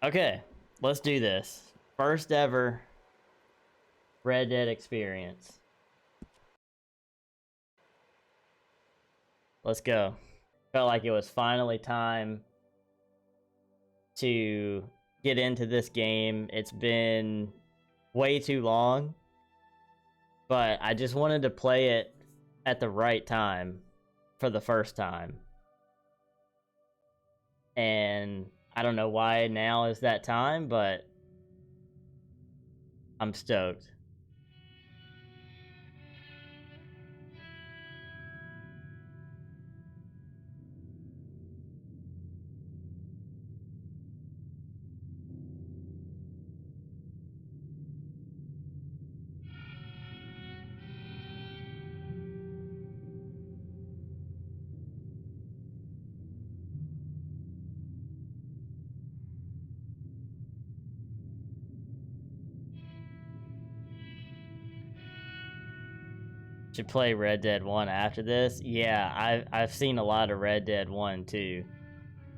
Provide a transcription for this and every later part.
Okay, let's do this. First ever Red Dead experience. Let's go. Felt like it was finally time to get into this game. It's been way too long, but I just wanted to play it at the right time for the first time. And I don't know why now is that time, but I'm stoked. Should play Red Dead 1 after this. Yeah, I've seen a lot of Red Dead 1 too,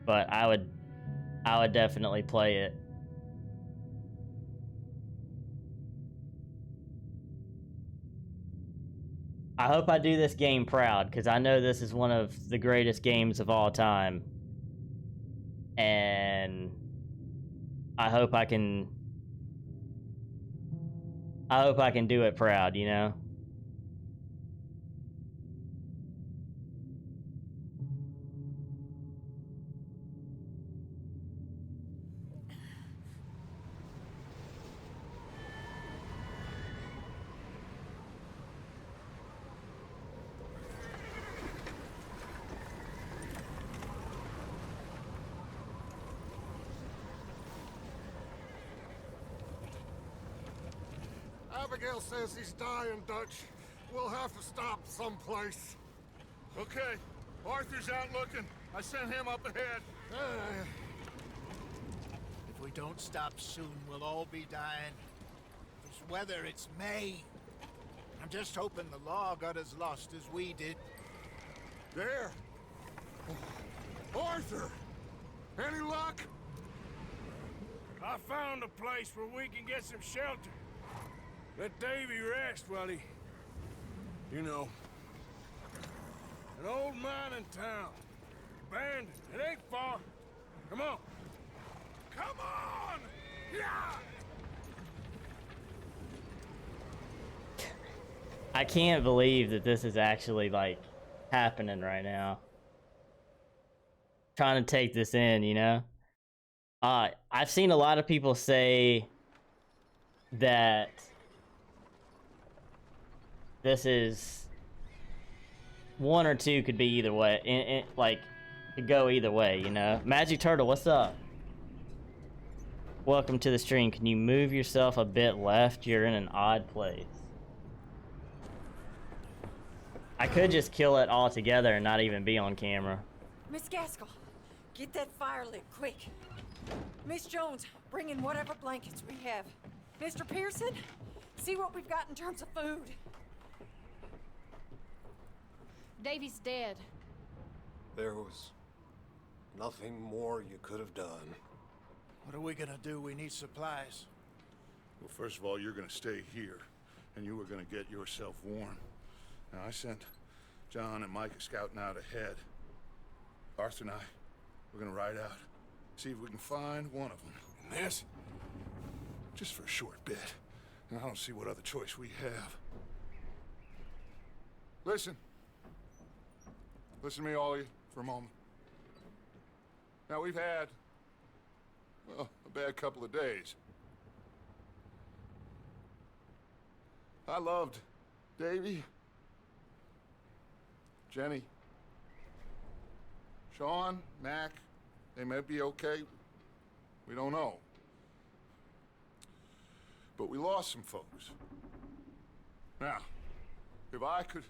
but I would definitely play it. I hope I do this game proud, because I know this is one of the greatest games of all time. And I hope I can do it proud, you know? Abigail says he's dying, Dutch. We'll have to stop someplace. Okay, Arthur's out looking. I sent him up ahead. If we don't stop soon, we'll all be dying. This weather, it's May. I'm just hoping the law got as lost as we did. There! Arthur! Any luck? I found a place where we can get some shelter. Let Davy rest while he... You know. An old mining town. Abandoned. It ain't far. Come on. Come on! Yeah! I can't believe that this is actually, like, happening right now. Trying to take this in, you know? I've seen a lot of people say that this is one or two, could be either way. Like, could go either way, you know? Magic Turtle, what's up? Welcome to the stream. Can you move yourself a bit left? You're in an odd place. I could just kill it all together and not even be on camera. Miss Gaskell, get that fire lit, quick. Miss Jones, bring in whatever blankets we have. Mr. Pearson, see what we've got in terms of food. Davy's dead. There was nothing more you could have done. What are we gonna do? We need supplies. Well, first of all, you're gonna stay here, and you are gonna get yourself warm. Now, I sent John and Micah scouting out ahead. Arthur and I, we're gonna ride out, see if we can find one of them. And this, just for a short bit. And I don't see what other choice we have. Listen. Listen to me, all of you, for a moment. Now, we've had, well, a bad couple of days. I loved Davy, Jenny, Sean, Mac. They may be okay. We don't know. But we lost some folks. Now, if I could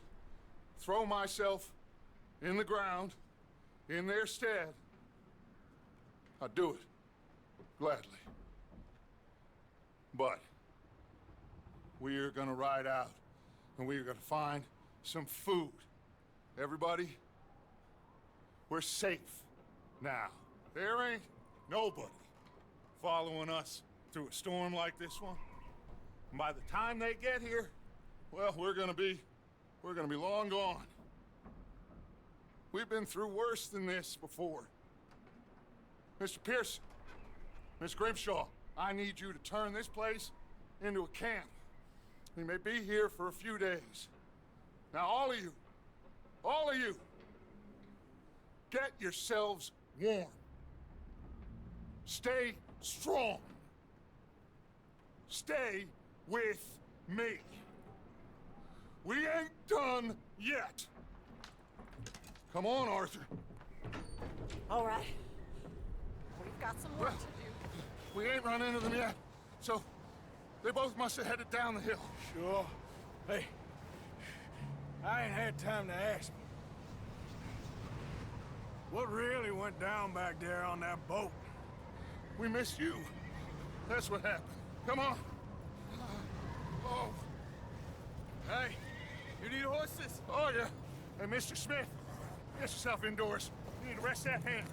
throw myself in the ground, in their stead, I'd do it, gladly. But we're gonna ride out, and we're gonna find some food. Everybody, we're safe now. There ain't nobody following us through a storm like this one. And by the time they get here, well, we're gonna be long gone. We've been through worse than this before. Mr. Pearson, Miss Grimshaw, I need you to turn this place into a camp. We may be here for a few days. Now, all of you, get yourselves warm. Stay strong. Stay with me. We ain't done yet. Come on, Arthur. All right. We've got some work to do. We ain't run into them yet, so they both must have headed down the hill. Sure. Hey, I ain't had time to ask. What really went down back there on that boat? We missed you. That's what happened. Come on. Oh. Hey, you need horses? Oh, yeah. Hey, Mr. Smith, get yourself indoors. You need to rest that hand.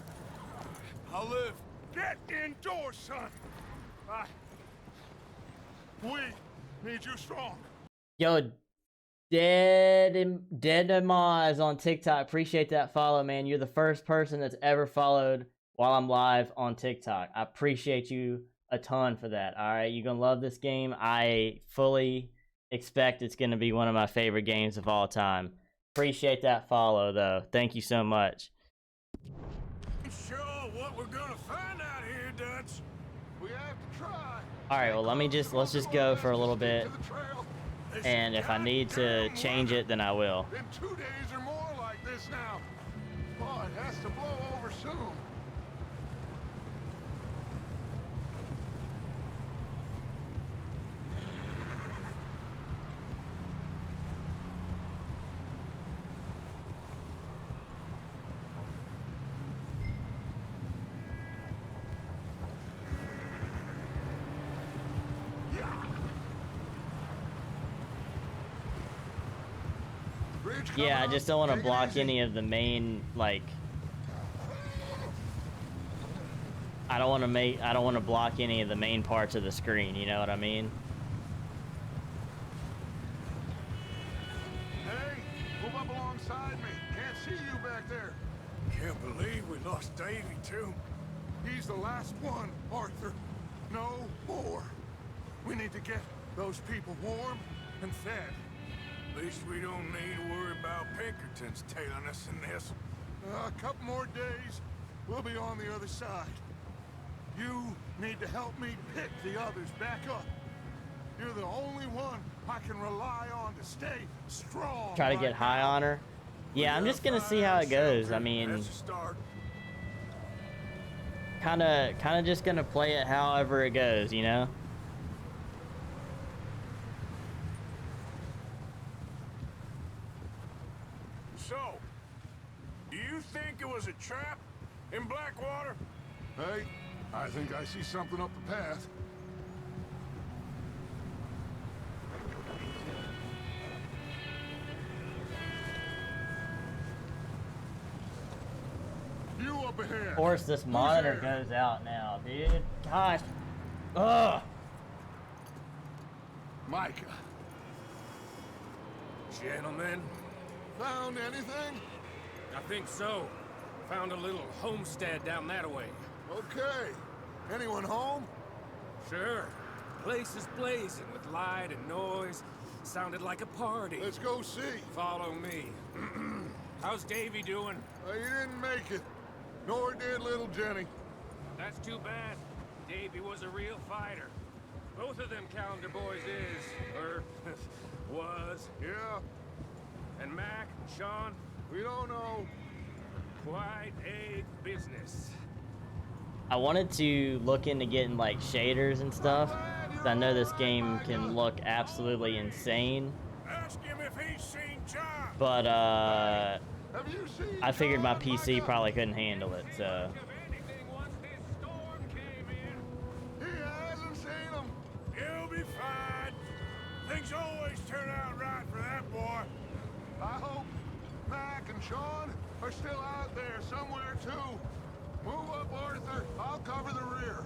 I'll live. Get indoors, son. We need you strong. Yo, Deadama is on TikTok. Appreciate that follow, man. You're the first person that's ever followed while I'm live on TikTok. I appreciate you a ton for that. All right, you're gonna love this game. I fully expect it's gonna be one of my favorite games of all time. Appreciate that follow, though. Thank you so much. Sure, what we're gonna find out here, Dutch. We have to try. All right, well, let's just go for a little bit, and if I need to change it, then I will. Been 2 days or more like this now. Oh, it has to blow over soon. Yeah, I just don't want to block any of the main, like, I don't want to block any of the main parts of the screen, you know what I mean? Hey, move up alongside me. Can't see you back there. Can't believe we lost Davy, too. He's the last one, Arthur. No more. We need to get those people warm and fed. At least we don't need to worry about Pinkertons tailing us in this. A couple more days, we'll be on the other side. You need to help me pick the others back up. You're the only one I can rely on to stay strong. Try to get high on her. Yeah, I'm just gonna see how it goes. I mean, That's a start. kind of just gonna play it however it goes, you know? So, do you think it was a trap in Blackwater? Hey, I think I see something up the path. You up ahead. Of course, this monitor goes out now, dude. Gosh. Ugh. Micah, Gentlemen, found anything? I think so. Found a little homestead down that way. Okay. Anyone home? Sure. Place is blazing with light and noise. Sounded like a party. Let's go see. Follow me. How's Davy doing? He didn't make it. Nor did little Jenny. That's too bad. Davy was a real fighter. Both of them Calendar boys is, or was. Yeah, And Mac and Sean, we don't know. quite a business. I wanted to look into getting like shaders and stuff. 'Cause I know this game can look absolutely insane, ask him if he's seen John. but Have you seen I figured my John, PC Micah? probably couldn't handle it, so. Think of anything once this storm came in. He hasn't seen him. He'll be fine. Things always turn out right for that boy. I hope Mac and Sean are still out there somewhere too. Move up, Arthur. I'll cover the rear.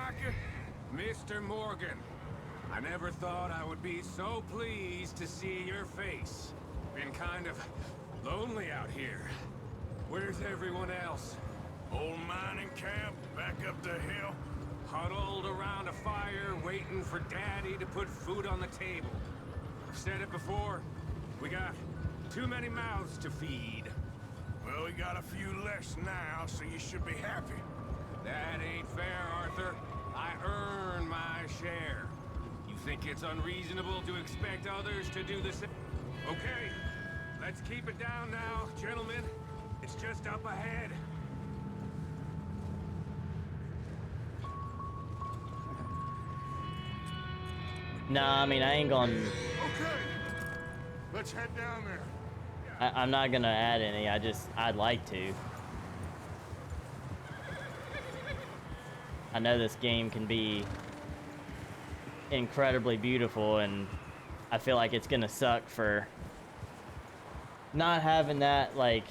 Micah? Mr. Morgan, I never thought I would be so pleased to see your face. Been kind of lonely out here. Where's everyone else? Old mining camp, back up the hill. Huddled around a fire, waiting for Daddy to put food on the table. I've said it before, we got too many mouths to feed. Well, we got a few less now, so you should be happy. That ain't fair, Arthur. I earn my share. You think it's unreasonable to expect others to do the same? Okay, let's keep it down now, gentlemen. It's just up ahead. Nah, I mean, I ain't gonna... Okay, let's head down there. I'm not gonna add any, I'd like to. I know this game can be incredibly beautiful, and I feel like it's gonna suck for not having that, like,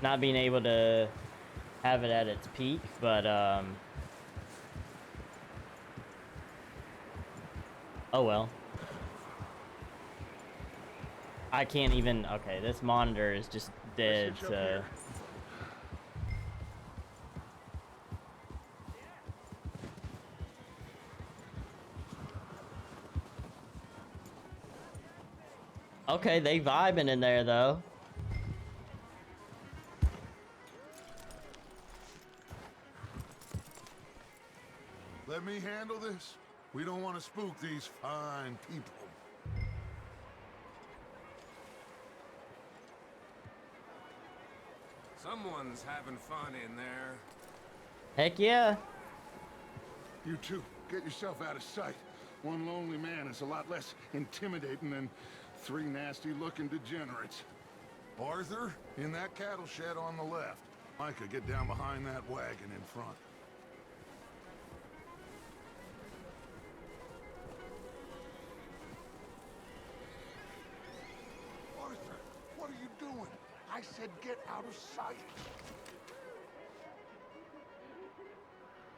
not being able to have it at its peak, but, oh well. I can't even, okay, this monitor is just dead, so. Okay, they vibing in there though. Let me handle this. We don't want to spook these fine people. Someone's having fun in there. Heck yeah. You two, get yourself out of sight. One lonely man is a lot less intimidating than three nasty-looking degenerates. Arthur, in that cattle shed on the left. Micah, get down behind that wagon in front. Arthur, what are you doing? I said get out of sight.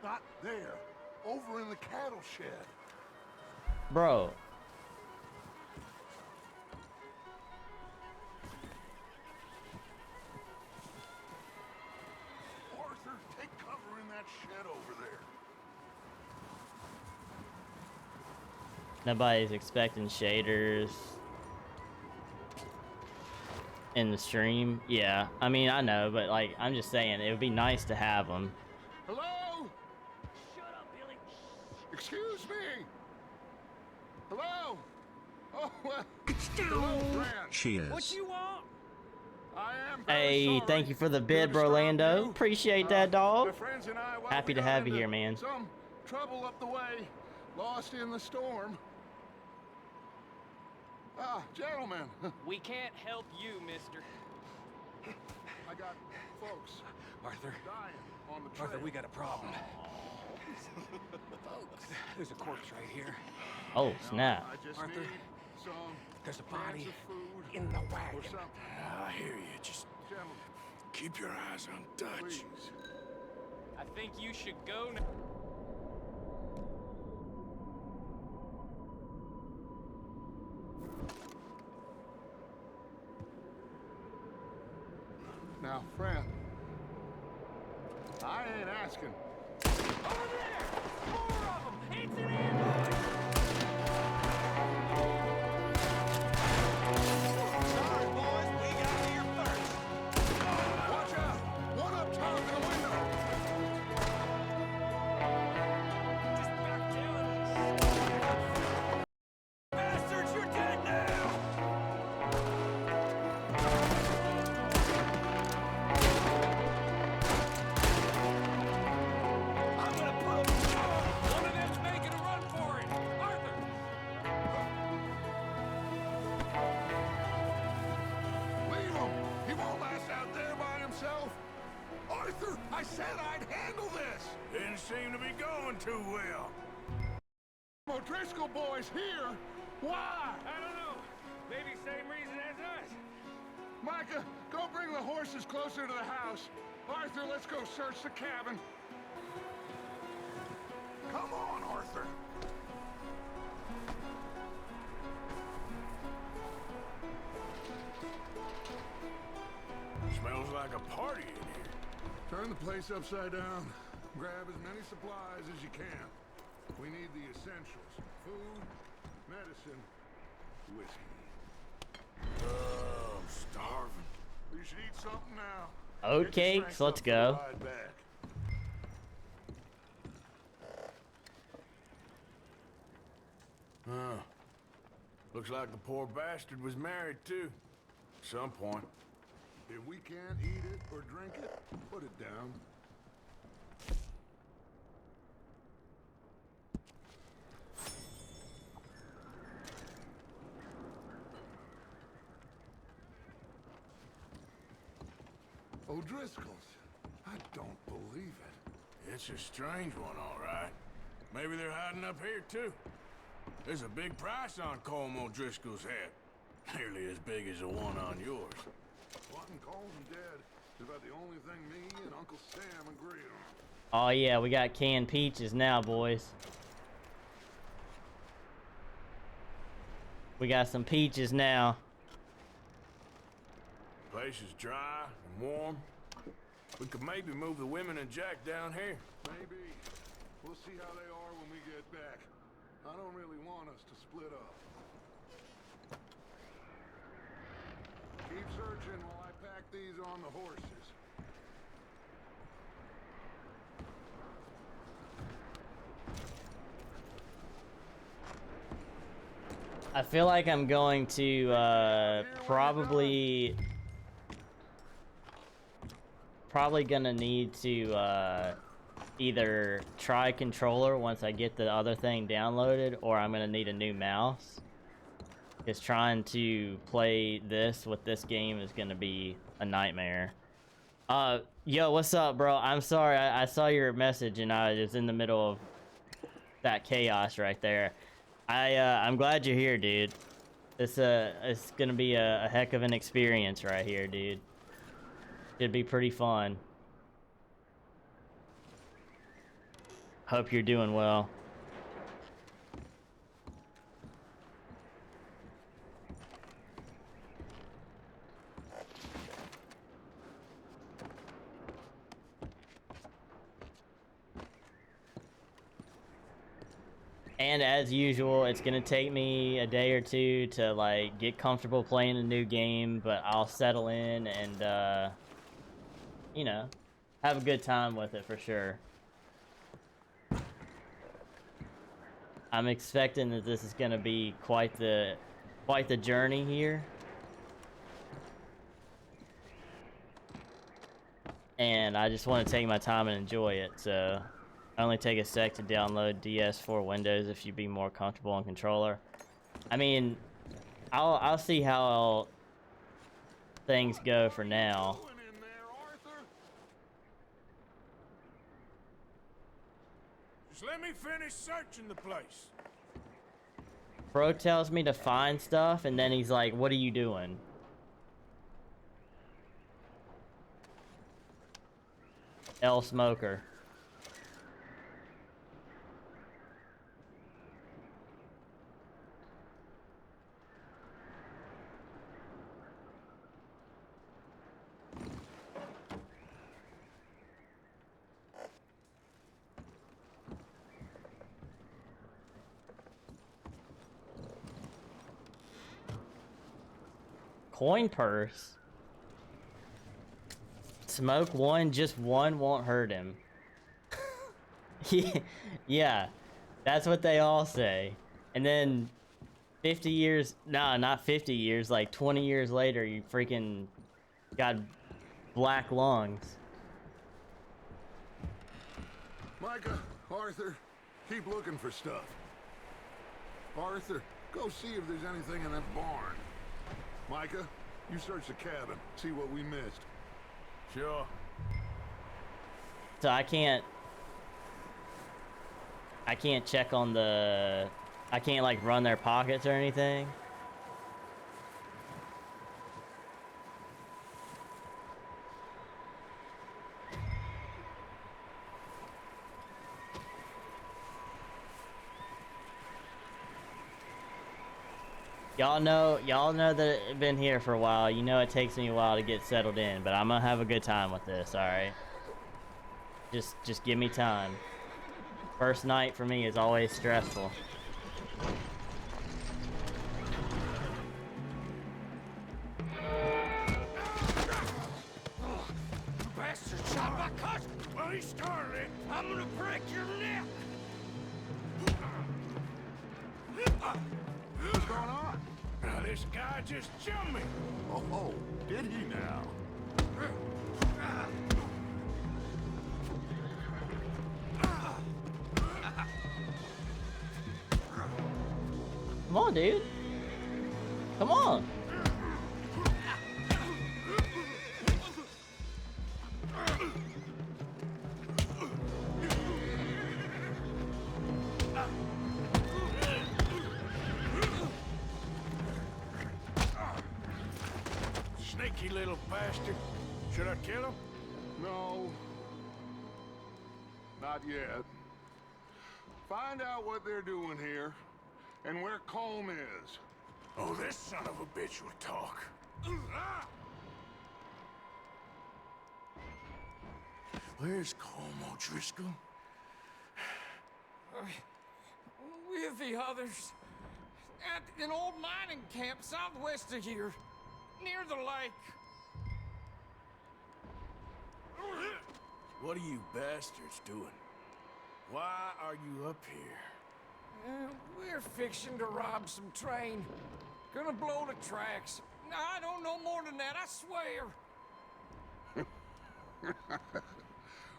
Not there. Over in the cattle shed. Bro. Arthur, take cover in that shed over there. Nobody's expecting shaders in the stream. Yeah, I mean, I know, but like, I'm just saying, it would be nice to have them. Hello? Shut up, Billy. Excuse me. Hello? Oh, well. Hello, friend. Cheers. What you want? I am very Hey, sorry thank you for the to bid, disturb Rolando. you. Appreciate that, dog. My friends and I, well, Happy we to got have you into here, man. Some trouble up the way. Lost in the storm. Ah, gentlemen. We can't help you, mister. I got folks Arthur, dying on the trail. Arthur, we got a problem. There's a corpse right here. Oh, snap. I just Arthur, need some there's a cans body of food in the or wagon. something. I hear you. Just Gentlemen, keep your eyes on Dutch. please. I think you should go now. Now, friend, I ain't asking. Over there! More of them! It's an ambush! Sorry, boys. We got here first. Watch out! One up top in the window! Just back down. Bastards, you're dead now! I'm gonna put him. One of them's making a run for it. Arthur! Leave him! He won't last out there by himself! Arthur, I said I'd handle this! Didn't seem to be going too well. O'Driscoll boys here! Why? I don't know. Maybe same reason as us. Micah, go bring the horses closer to the house. Arthur, let's go search the cabin. Come the place upside down. Grab as many supplies as you can. We need the essentials. Food, medicine, whiskey. I'm starving. You should eat something now. Okay, so let's go. Ride back. Huh. Looks like the poor bastard was married too. At some point. If we can't eat it or drink it, put it down. O'Driscoll's. I don't believe it. It's a strange one, all right. Maybe they're hiding up here too. There's a big price on Colm O'Driscoll's head. Nearly as big as the one on yours. Wanting Colm dead is about the only thing me and Uncle Sam agree on. Oh yeah, we got canned peaches now, boys. We got some peaches now. Place is dry and warm. We could maybe move the women and Jack down here. Maybe. We'll see how they are when we get back. I don't really want us to split up. Keep searching while I pack these on the horses. I feel like I'm going to probably gonna need to either try controller once I get the other thing downloaded, or I'm gonna need a new mouse. Because trying to play this with this game is gonna be a nightmare. Yo, what's up, bro? I'm sorry, I saw your message and I was in the middle of that chaos right there. I'm glad you're here, dude. It's gonna be a heck of an experience right here, dude. It'd be pretty fun. Hope you're doing well. And as usual, it's gonna take me a day or two to like get comfortable playing a new game, but I'll settle in and you know, have a good time with it for sure. I'm expecting that this is gonna be quite the journey here. And I just want to take my time and enjoy it, so only take a sec to download DS4 Windows if you'd be more comfortable on controller. I mean, I'll see how things go for now. Just let me finish searching the place. Bro tells me to find stuff, and then he's like, "What are you doing?" L Smoker. Coin purse. Smoke one, just one won't hurt him. Yeah, that's what they all say. And then 50 years, no, not 50 years, like 20 years later, you freaking got black lungs. Micah, Arthur, keep looking for stuff. Arthur, go see if there's anything in that barn. Micah, you search the cabin, see what we missed. Sure. So I can't check on the, I can't like run their pockets or anything. Y'all know that I've been here for a while. You know it takes me a while to get settled in, but I'm gonna have a good time with this, alright? Just give me time. First night for me is always stressful. Bastard shot my cousin! Well, he started it. I'm gonna break your neck! What's going on? Now, this guy just jumped me. Oh, did he now? Come on, dude. Come on. Sneaky little bastard. Should I kill him? No. Not yet. Find out what they're doing here and where Colm is. Oh, this son of a bitch will talk. Where's Colm O'Driscoll? With the others. At an old mining camp southwest of here. Near the lake. What are you bastards doing? Why are you up here? We're fixing to rob some train. Gonna blow the tracks. I don't know more than that, I swear.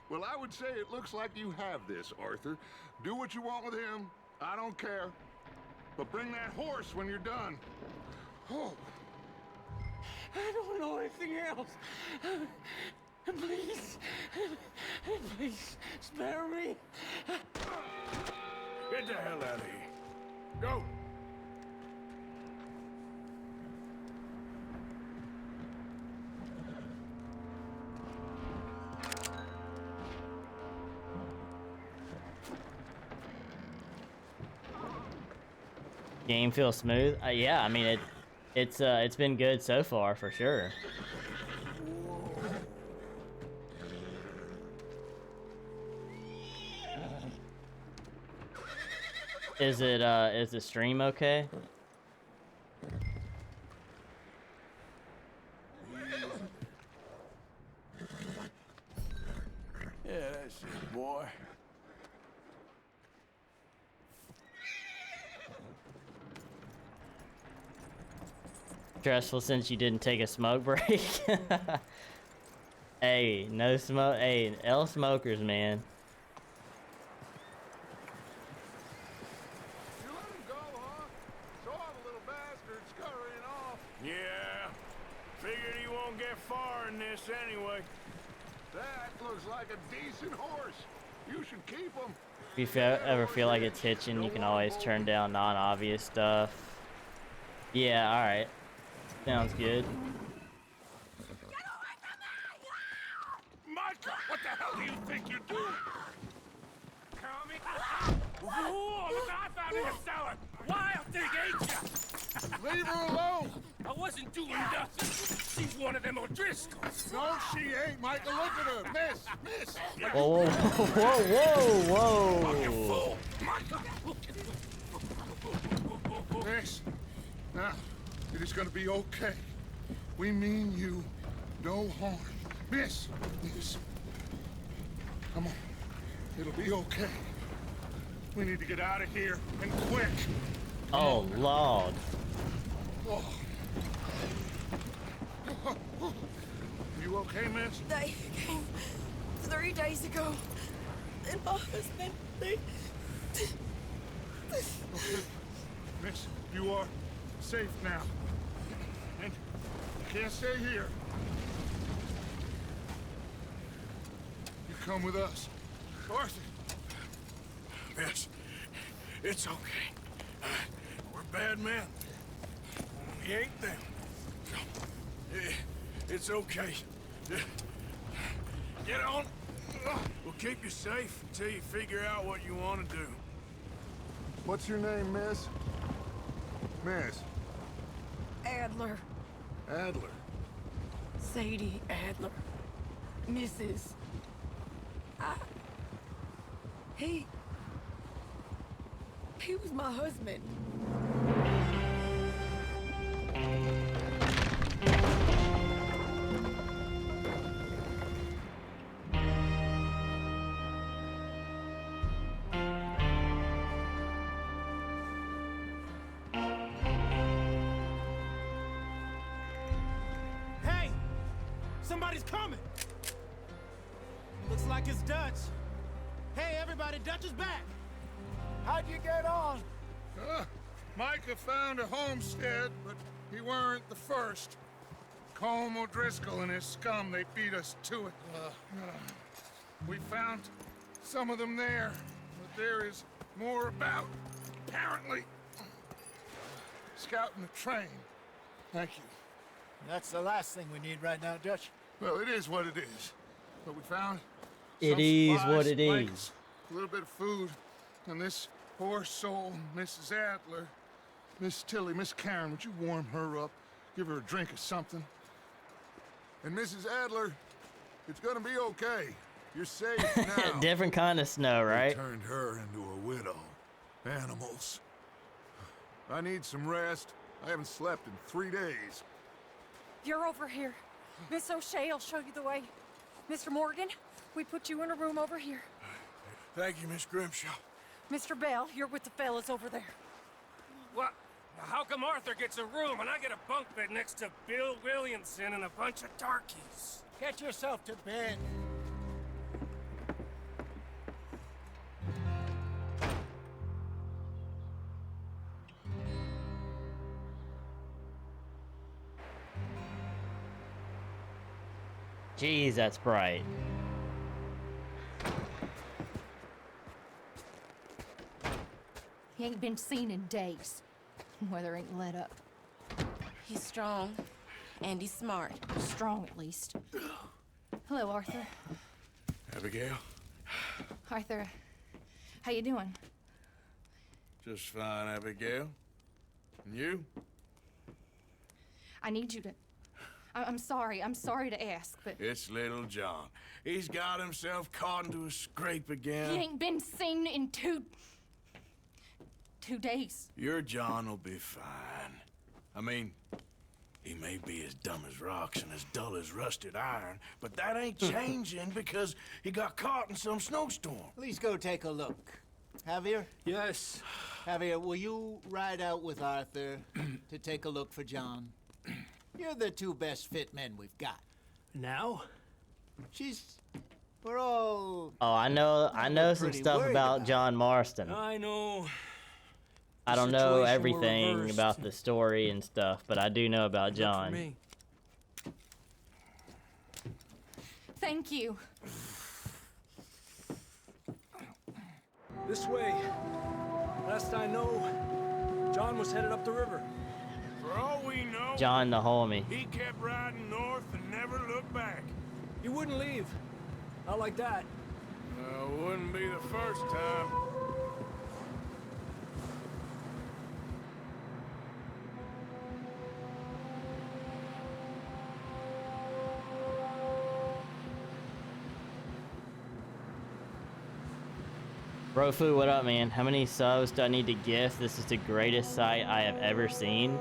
Well, I would say it looks like you have this, Arthur. Do what you want with him. I don't care. But bring that horse when you're done. Oh. I don't know anything else. Please. Please, spare me. Get the hell out of here. Go! Game feels smooth. Yeah, I mean it's been good so far for sure. Is the stream okay? Yeah, that's it, boy. Stressful since you didn't take a smoke break. Hey, no smoke. Hey, L smokers, man. You let him go, huh? Saw the little bastard scurrying off. Yeah. Figured he won't get far in this anyway. That looks like a decent horse. You should keep him. If you ever feel like it's hitching, you can always turn down non-obvious stuff. Yeah, alright. Sounds good. Micah, what the hell do you think you're doing? Coming. Whoa, look what I found in the cellar. Wild thing, ain't ya? Leave her alone. I wasn't doing nothing. She's one of them O'Driscolls. No, she ain't, Micah. Look at her. Miss. Whoa, whoa. Fool. Miss. Now, it is gonna be okay. We mean you no harm. Miss. Come on. It'll be okay. We need to get out of here, and quick. Oh, Lord. Oh. You okay, miss? They came 3 days ago. And my husband, they... Miss, you are safe now. And you can't stay here. You come with us. Arthur. Yes, it's okay. We're bad men. We ain't them. It's okay. Get on. We'll keep you safe until you figure out what you want to do. What's your name, miss? Miss. Adler. Adler. Sadie Adler. Mrs. He was my husband. Hey! Somebody's coming! Looks like it's Dutch. Hey, everybody, Dutch is back! How'd you get on? Micah found a homestead, but he weren't the first. Colm O'Driscoll and his scum, they beat us to it. We found some of them there, but there is more about, apparently. Scouting the train. Thank you. That's the last thing we need right now, Dutch. Well, it is what it is. But we found It some is supplies, what it blankets, is. a little bit of food, and this poor soul, Mrs. Adler, Miss Tilly, Miss Karen, would you warm her up? Give her a drink or something? And Mrs. Adler, it's gonna be okay. You're safe now. Different kind of snow, They right? turned her into a widow. Animals. I need some rest. I haven't slept in 3 days. You're over here. Miss O'Shea will show you the way. Mr. Morgan, we put you in a room over here. Thank you, Miss Grimshaw. Mr. Bell, you're with the fellas over there. What? How come Arthur gets a room and I get a bunk bed next to Bill Williamson and a bunch of darkies? Get yourself to bed. Jeez, that's bright. He ain't been seen in days. Weather ain't let up. He's strong, and he's smart. Strong, at least. Hello, Arthur. Abigail? Arthur, how you doing? Just fine, Abigail. And you? I need you to... I'm sorry to ask, but... It's little John. He's got himself caught into a scrape again. He ain't been seen in 2 days. Your John will be fine. I mean, he may be as dumb as rocks and as dull as rusted iron, but that ain't changing because he got caught in some snowstorm. Please go take a look. Javier? Yes. Javier, will you ride out with Arthur to take a look for John? You're the 2 best fit men we've got. Now? We're all... Oh, I know some pretty stuff worried about about John Marston. I know. I The don't know situation will everything reverse. about the story and stuff, but I do know about Look for John. me. Thank you. This way. Last I know, John was headed up the river. For all we know, John the homie. he kept riding north and never looked back. He wouldn't leave. Not like that. Wouldn't be the first time. Brofu, what up, man? How many subs do I need to gift? This is the greatest sight I have ever seen.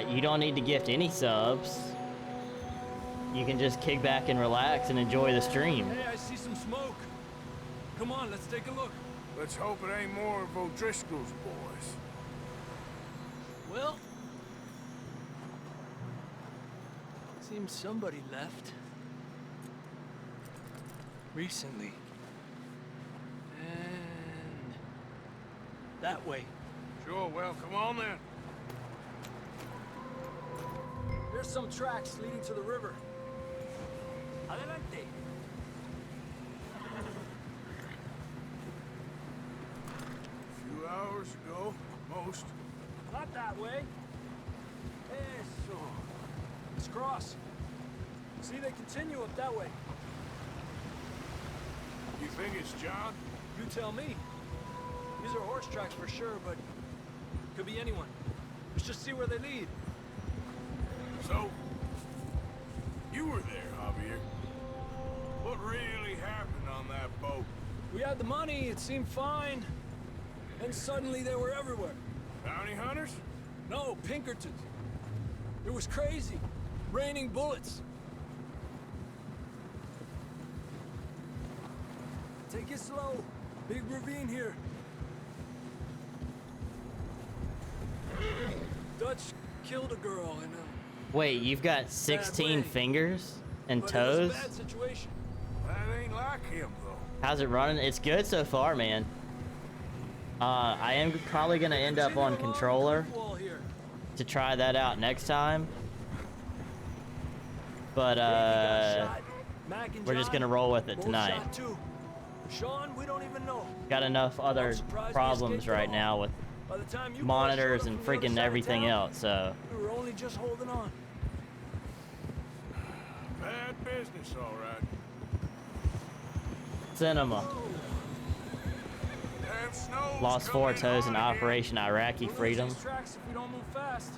You don't need to gift any subs. You can just kick back and relax and enjoy the stream. Hey, I see some smoke. Come on, let's take a look. Let's hope it ain't more of O'Driscoll's boys. Well, seems somebody left. Recently. And that way. Sure, well, come on then. There's some tracks leading to the river. Adelante. A few hours ago, most. Not that way. Eso. Let's cross. See, they continue up that way. You think it's John? You tell me. These are horse tracks for sure, but could be anyone. Let's just see where they lead. So, you were there, Javier. What really happened on that boat? We had the money, it seemed fine. And suddenly they were everywhere. Bounty hunters? No, Pinkertons. It was crazy. Raining bullets. Take it slow. Big ravine here. Dutch killed a girl and Wait, you've got 16 fingers and but it was a toes? bad situation. That ain't like him, though. How's it running? It's good so far, man. I am probably gonna end up on controller to try that out next time. But we're just gonna roll with it tonight. Sean, we don't even know. Got enough other problems right now with By the time you monitors and freaking everything else, so. We were only just holding on. Bad business, all right. Cinema. Lost 4 toes in Operation Iraqi Freedom. These tracks if we don't move fast.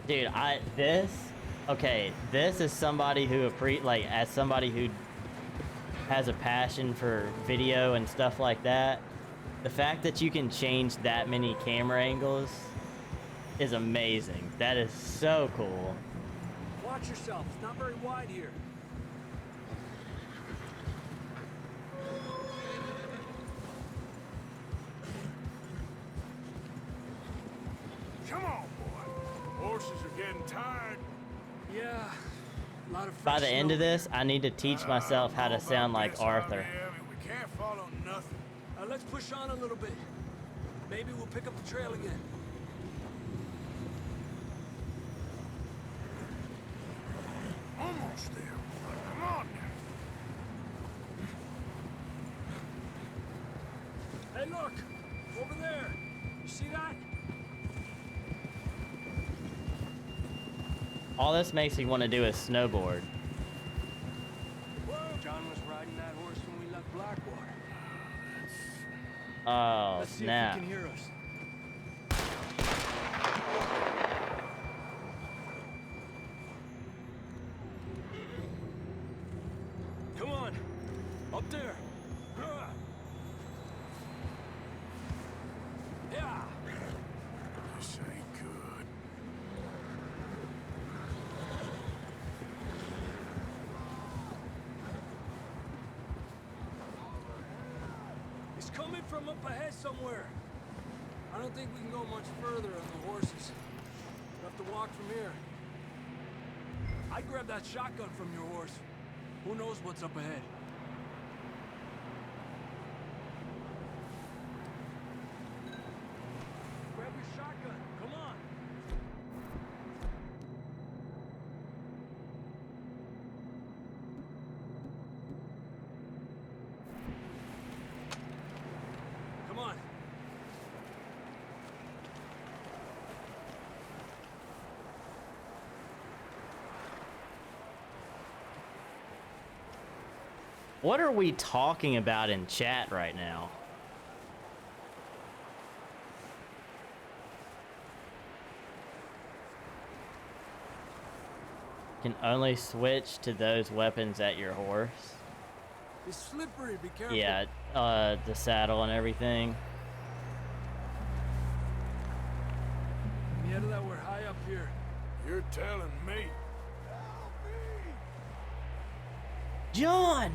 Dude, this is somebody who as somebody who has a passion for video and stuff like that. The fact that you can change that many camera angles is amazing. That is so cool. Watch yourself. It's not very wide here. Come on, boy. Horses are getting tired. Yeah. A lot of By the end of this, I need to teach myself how to sound like Arthur. We can't follow nothing. Let's push on a little bit. Maybe we'll pick up the trail again. Almost there, boy. Come on now. Hey, look! Over there! You see that? All this makes me want to do is snowboard. Whoa! John was riding that horse when we left Blackwater. Oh, Let's see snap. if he can hear us. Come on! Up there! Yeah! This ain't good. He's coming from up ahead somewhere. I don't think we can go much further on the horses. We'll have to walk from here. I'd grab that shotgun from your horse. Who knows what's up ahead? Grab your shotgun. Come on. Come on. What are we talking about in chat right now? Can only switch to those weapons at your horse. It's slippery. Be careful. Yeah, the saddle and everything. Yeah, that we're high up here. You're telling me. John!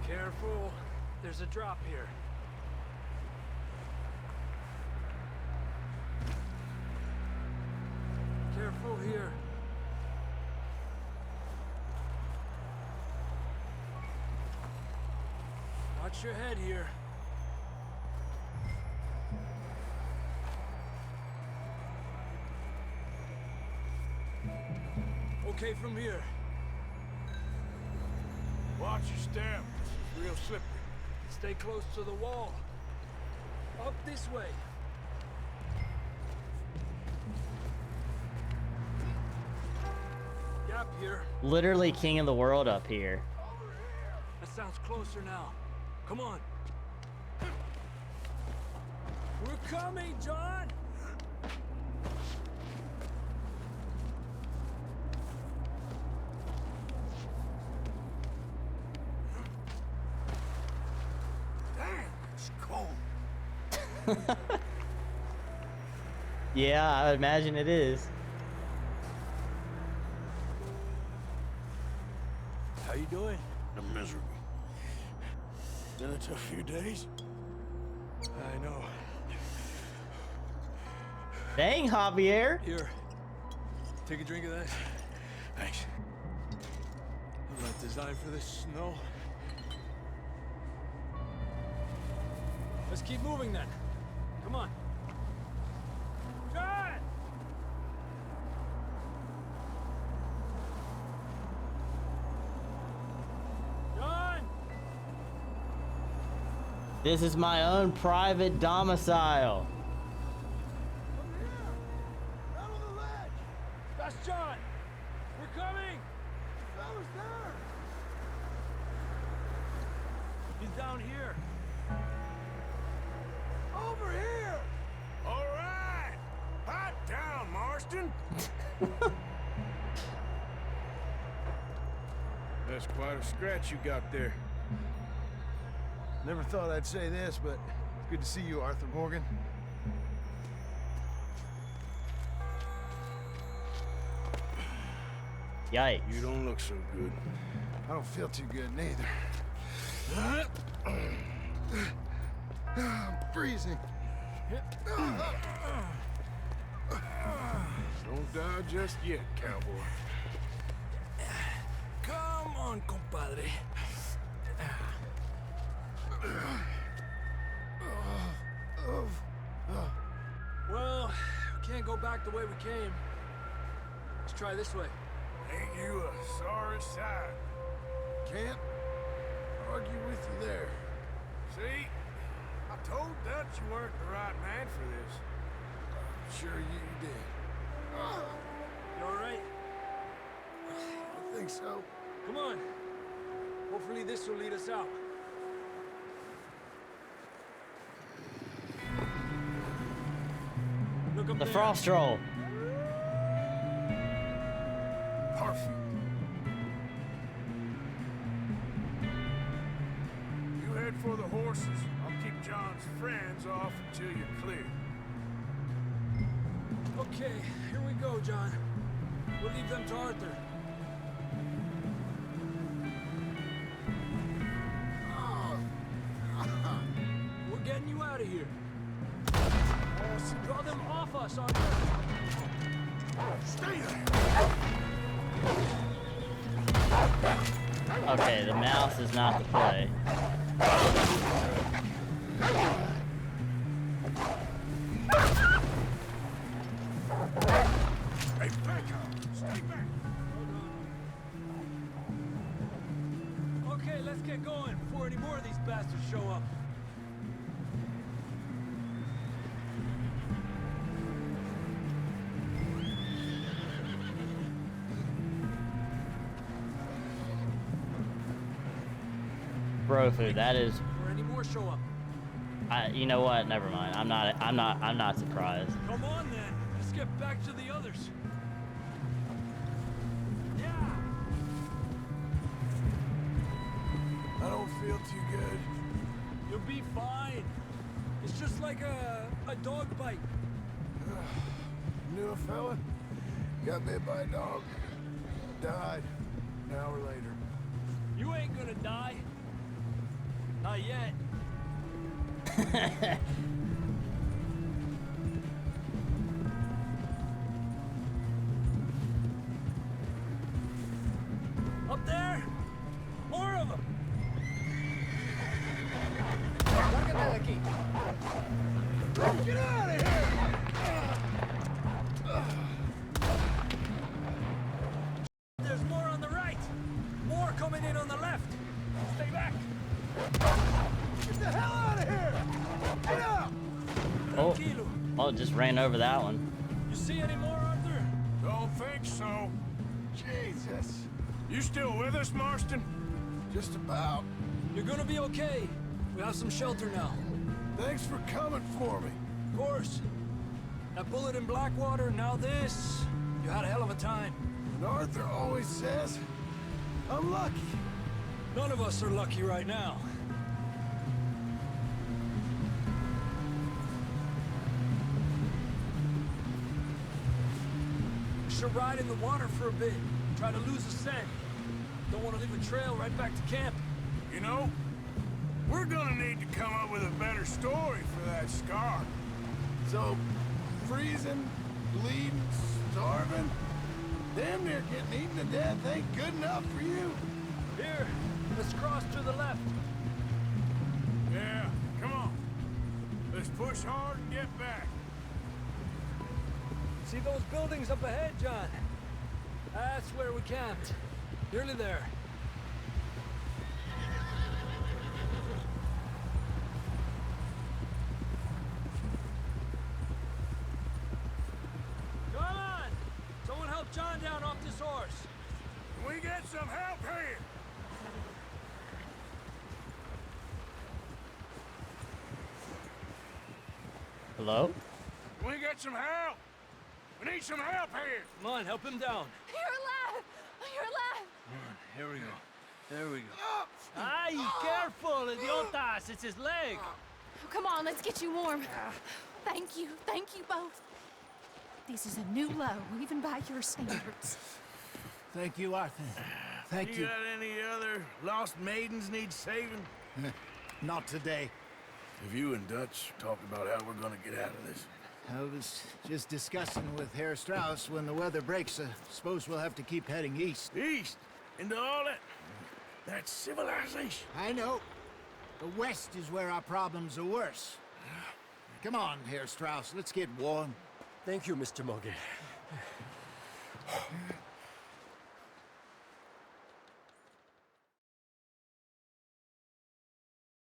Careful. There's a drop here. Careful here. Watch your head here. Okay from here. Watch your step. This is real slippery. Stay close to the wall. Up this way. gap here. Literally king of the world up here. That sounds closer now. Come on. We're coming, John! Damn, it's cold. Yeah, I would imagine it is. How you doing? I'm miserable. Been a tough few days. I know. Dang, Javier. Here. Take a drink of that. Thanks. I'm not designed for this snow. Let's keep moving then. Come on. John! John! This is my own private domicile. Out on the ledge! That's John! We're coming! Fella's there! He's down here. Over here! All right. Hot down, Marston. That's quite a scratch you got there. Never thought I'd say this, but it's good to see you, Arthur Morgan. Yikes. You don't look so good. I don't feel too good neither. I'm freezing. Don't die just yet, cowboy. Come on, compadre. Well, we can't go back the way we came. Let's try this way. Ain't you a sorry sight? Can't argue with you there. See? I told Dutch you weren't the right man for this. Sure you did. You all right? I think so. Come on. Hopefully this will lead us out. Look up The there. frost roll. Perfect. You head for the horses. I'll keep John's friends off until you're clear. Okay, here we go, John. We'll leave them to Arthur. We're getting you out of here. Draw them off us, Arthur. Stay there. Okay, the mouse is not the play. Hey, back up. Stay back. Okay, let's get going before any more of these bastards show up. Bro food, that is. Before any more show up. You know what? Never mind. I'm not surprised. Come on then. Let's get back to the others. Yeah. I don't feel too good. You'll be fine. It's just like a dog bite. Knew a fella? Got bit by a dog. Died an hour later. You ain't gonna die. Not yet. Up there? More of them. Get out of here! There's more on the right. More coming in on the left. Stay back. Get the hell out of here! Get out! Oh, Tranquilo. oh, just ran over that one. You see any more, Arthur? Don't think so. Jesus. You still with us, Marston? Just about. You're gonna be okay. We have some shelter now. Thanks for coming for me. Of course. That bullet in Blackwater, now this. You had a hell of a time. And Arthur always says, I'm lucky. None of us are lucky right now. We should ride in the water for a bit. Try to lose the scent. Don't want to leave a trail right back to camp. You know, we're gonna need to come up with a better story for that scar. So, freezing, bleeding, starving, damn near getting eaten to death ain't good enough for you. Here, let's cross to the left. Yeah, come on. Let's push hard and get back. See those buildings up ahead, John? That's where we camped. Nearly there. Come on! Someone help John down off this horse. Can we get some help here? Hello? Can we get some help? We need some help here. Come on, help him down. You're alive! You're alive! Come on, here we go. There we go. Ay, careful, idiotas! It's his leg. Come on, let's get you warm. Thank you both. This is a new low, even by your standards. Thank you, Arthur. Thank you. You got any other lost maidens need saving? Not today. Have you and Dutch talked about how we're gonna get out of this? I was just discussing with Herr Strauss when the weather breaks. Suppose we'll have to keep heading east. East? Into all that civilization? I know. The west is where our problems are worse. Come on, Herr Strauss, let's get warm. Thank you, Mr. Morgan.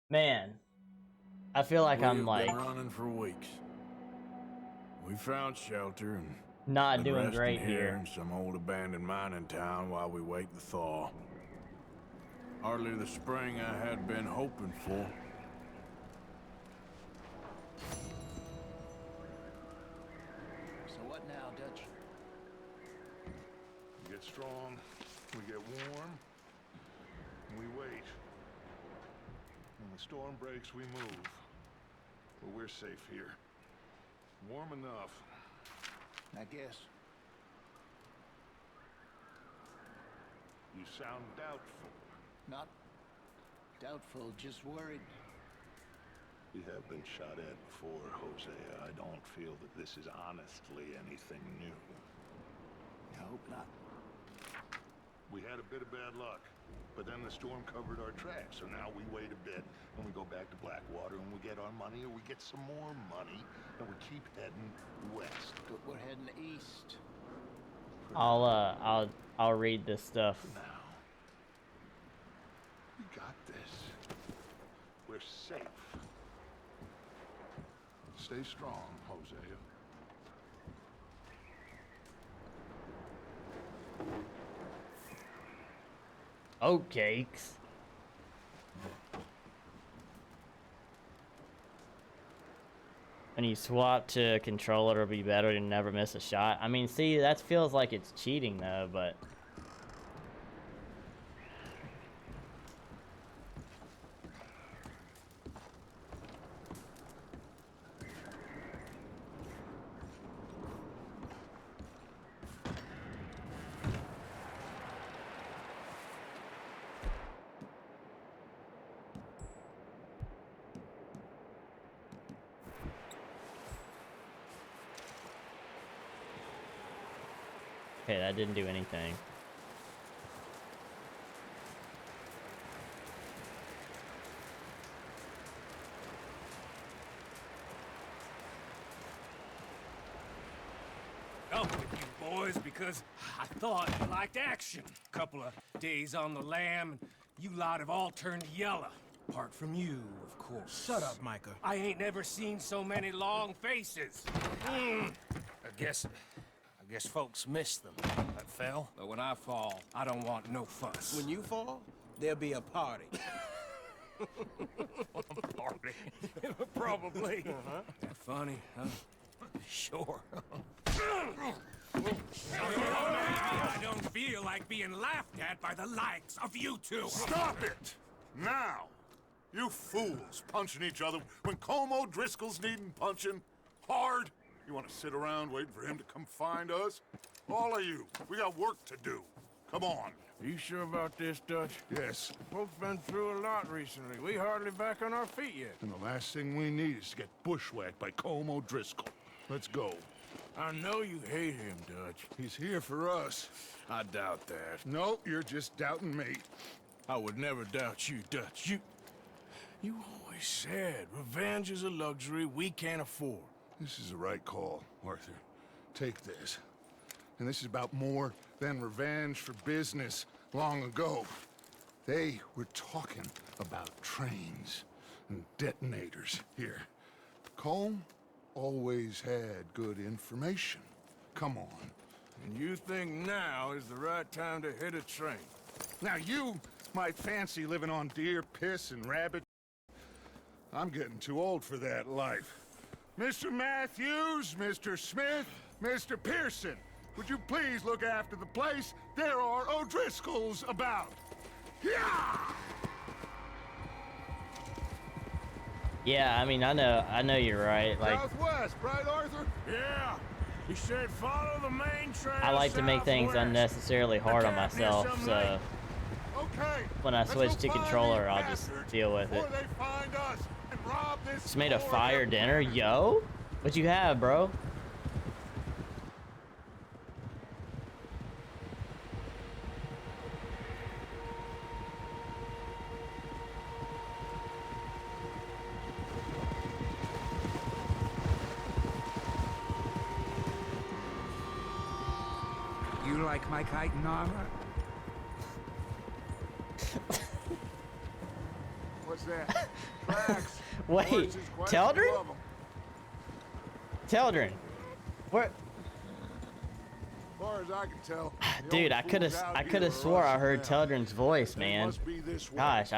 Man, I feel like I'm We've like been running for weeks. We found shelter and not been doing resting great here here. in some old abandoned mining town while we wait the thaw. Hardly the spring I had been hoping for. So what now, Dutch? We get strong, we get warm, and we wait. When the storm breaks, we move. But we're safe here. Warm enough. I guess. You sound doubtful. Not doubtful, just worried. We have been shot at before, Hosea. I don't feel that this is honestly anything new. I hope not. We had a bit of bad luck, but then the storm covered our tracks, so now we wait a bit, and we go back to Blackwater, and we get our money, or we get some more money, and we keep heading west. But we're heading east. I'll read this stuff. For now. We got this. We're safe. Stay strong, Hosea. Oatcakes. When you swap to controller, it'll be better to never miss a shot. I mean, see, that feels like it's cheating though, but okay, that didn't do anything. Up with you boys because I thought you liked action. Couple of days on the lam, and you lot have all turned yellow. Apart from you, of course. Shut up, Micah. I ain't never seen so many long faces. I guess folks miss them. That fell. But when I fall, I don't want no fuss. When you fall, there'll be a party. Party. Probably. That funny, huh? Sure. I don't feel like being laughed at by the likes of you two. Stop it! Now! You fools punching each other when Colm O'Driscoll's needing punching hard. You want to sit around waiting for him to come find us? All of you, we got work to do. Come on. You sure about this, Dutch? Yes. Folks been through a lot recently. We hardly back on our feet yet. And the last thing we need is to get bushwhacked by Colm O'Driscoll. Let's go. I know you hate him, Dutch. He's here for us. I doubt that. No, you're just doubting me. I would never doubt you, Dutch. You always said revenge is a luxury we can't afford. This is the right call, Arthur. Take this. And this is about more than revenge for business long ago. They were talking about trains and detonators here. Colm always had good information. Come on. And you think now is the right time to hit a train? Now you might fancy living on deer piss and rabbit. I'm getting too old for that life. Mr. Matthews, Mr. Smith, Mr. Pearson, would you please look after the place? There are O'Driscolls about. Yeah! Yeah, I mean, I know you're right. Like, Southwest, right, Arthur? Yeah. He said follow the main trail. I like to make things southwest. unnecessarily hard on myself, so Okay. when I switch to controller, I'll just deal with it. Before they find us and rob this Just made a store. fire dinner, yo. What you have, bro? You like my kite and armor? What's that? Tracks. Wait, Horses, quite a few Teldrin? of 'em. Teldrin, where? As far as I can tell. the Dude, only I could fools out have here are swore us I and heard them. Teldrin's voice, They man. must be this way. Gosh,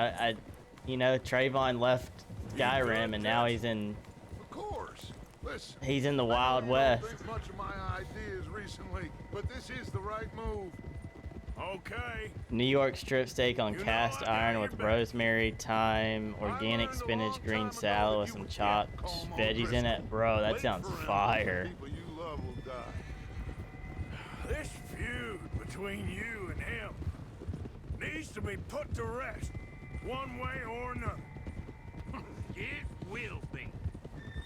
you know, Trayvon left Skyrim and now he's in Of course. Listen. he's in the I know Wild you West. Don't think much of my ideas recently, but this is the right move. Okay. New York strip steak on You know cast I got iron your with back. rosemary, thyme, I organic learned a spinach, long green time salad ago with that some you chopped can't call 'em veggies in it. Bro, that Wait sounds for 'em. fire. People you love will die. This feud between you and him needs to be put to rest, one way or another. It will be.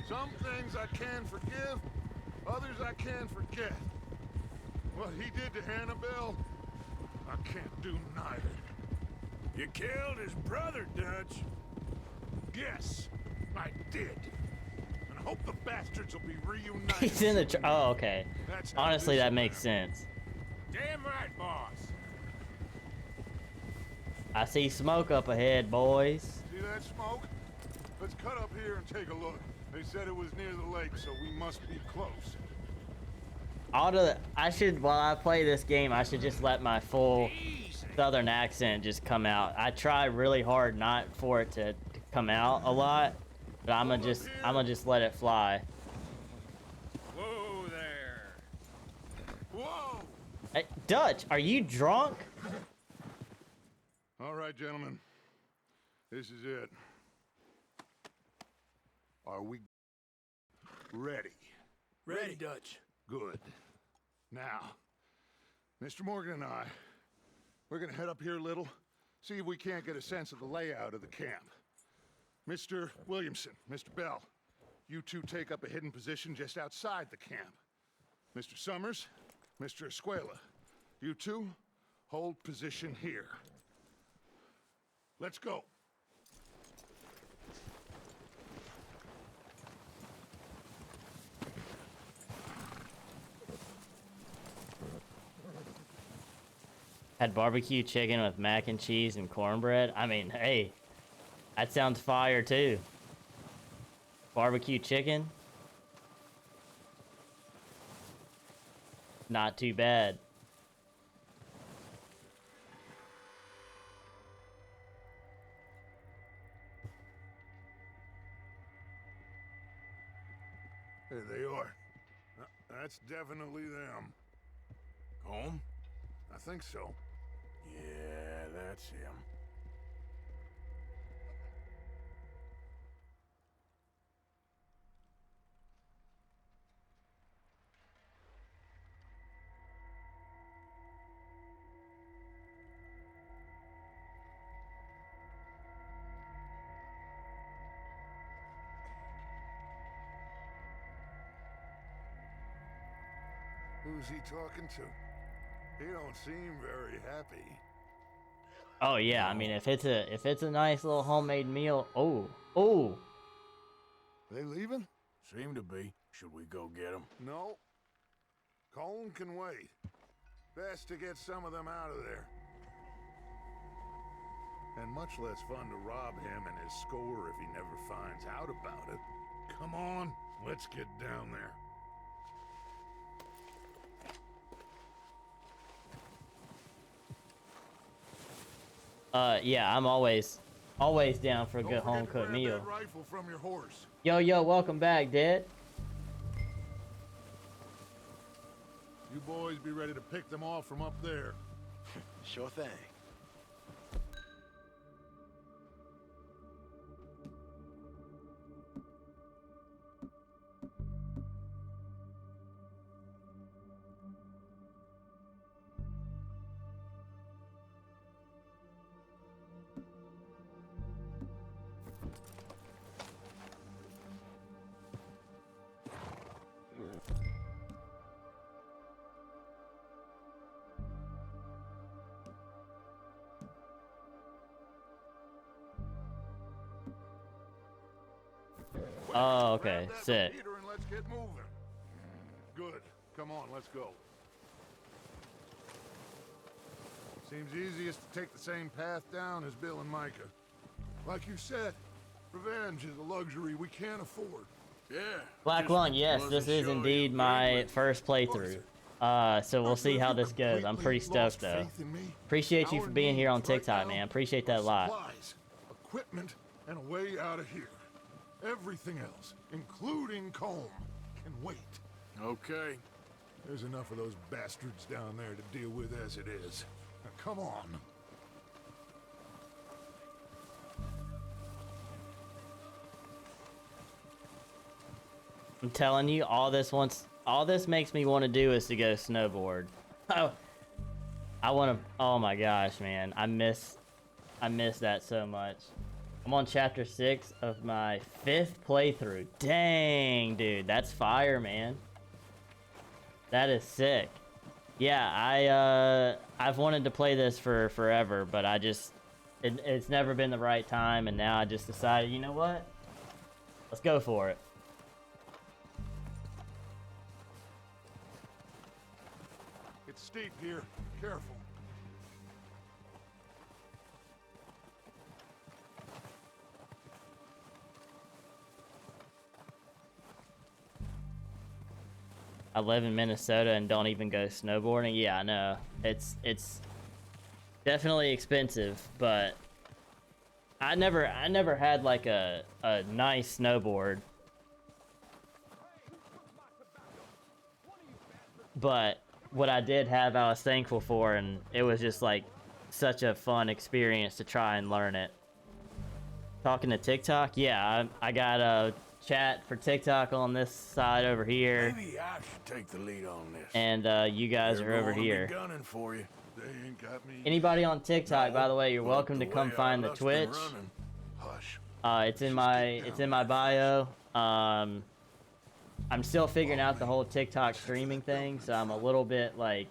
Some things I can forgive, others I can't forget. What he did to Annabelle, I can't do neither. You killed his brother, Dutch. Yes, I did. And I hope the bastards will be reunited. He's in the soon. oh, okay. That's how Honestly, this'll that makes happen. sense. Damn right, boss. I see smoke up ahead, boys. See that smoke? Let's cut up here and take a look. They said it was near the lake, so we must be close. I should, while I play this game, I should just let my full southern accent just come out. I try really hard not for it to come out a lot, but I'm gonna just let it fly. Whoa there. Whoa! Hey, Dutch, are you drunk? All right, gentlemen. This is it. Are we ready? Ready, Dutch. Good. Now, Mr. Morgan and I, we're gonna head up here a little, see if we can't get a sense of the layout of the camp. Mr. Williamson, Mr. Bell, you two take up a hidden position just outside the camp. Mr. Summers, Mr. Escuela, you two hold position here. Let's go. Had barbecue chicken with mac and cheese and cornbread. I mean, hey, that sounds fire too. Barbecue chicken. Not too bad. There they are. That's definitely them. Home? I think so. Yeah, that's him. Who's he talking to? He don't seem very happy. Oh yeah, I mean if it's a nice little homemade meal. Oh. They leaving? Seem to be. Should we go get them? No. Colm can wait. Best to get some of them out of there. And much less fun to rob him and his score if he never finds out about it. Come on, let's get down there. Yeah, I'm always down for a good home cooked meal. That rifle from your horse. Yo, welcome back, Dad. You boys be ready to pick them off from up there. Sure thing. Oh, okay, sick. And let's get moving. Good. Come on, let's go. Seems easiest to take the same path down as Bill and Micah. Like you said, revenge is a luxury we can't afford. Yeah. Black Lung, yes, this is indeed my first playthrough. So we'll see how this goes. I'm pretty stoked though. Appreciate you for being here on TikTok, man. Appreciate that a lot. Supplies, equipment, and a way out of here. Everything else, including Colm, can wait. Okay. There's enough of those bastards down there to deal with as it is. Now, come on. I'm telling you, all this makes me want to do is to go snowboard. Oh, I want to. Oh my gosh, man, I miss that so much. I'm on chapter 6 of my 5th playthrough. Dang, dude, that's fire, man. That is sick. Yeah, I've wanted to play this for forever, but it's never been the right time, and now I just decided, you know what? Let's go for it. It's steep here. Careful. I live in Minnesota and don't even go snowboarding. Yeah, I know. It's definitely expensive, but I never had like a nice snowboard. But what I did have, I was thankful for, and it was just like such a fun experience to try and learn it. Talking to TikTok, yeah, I got a chat for TikTok on this side over here. Maybe I should take the lead on this. And you guys are over here. Gunning for you. They ain't got me. Anybody on TikTok, by the way, you're welcome to come find the Twitch. Hush. It's in my bio. I'm still figuring out the whole TikTok streaming thing, so I'm a little bit like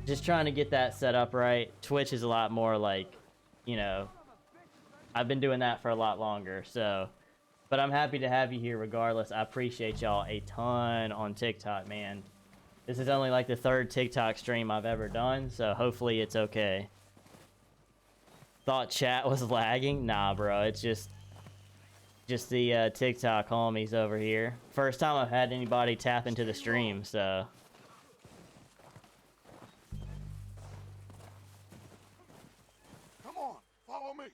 just trying to get that set up right. Twitch is a lot more like, you know, I've been doing that for a lot longer, so. But I'm happy to have you here regardless. I appreciate y'all a ton on TikTok, man. This is only like the 3rd TikTok stream I've ever done, so hopefully it's okay. Thought chat was lagging? Nah, bro. It's just the TikTok homies over here. First time I've had anybody tap into the stream, so. Come on, follow me.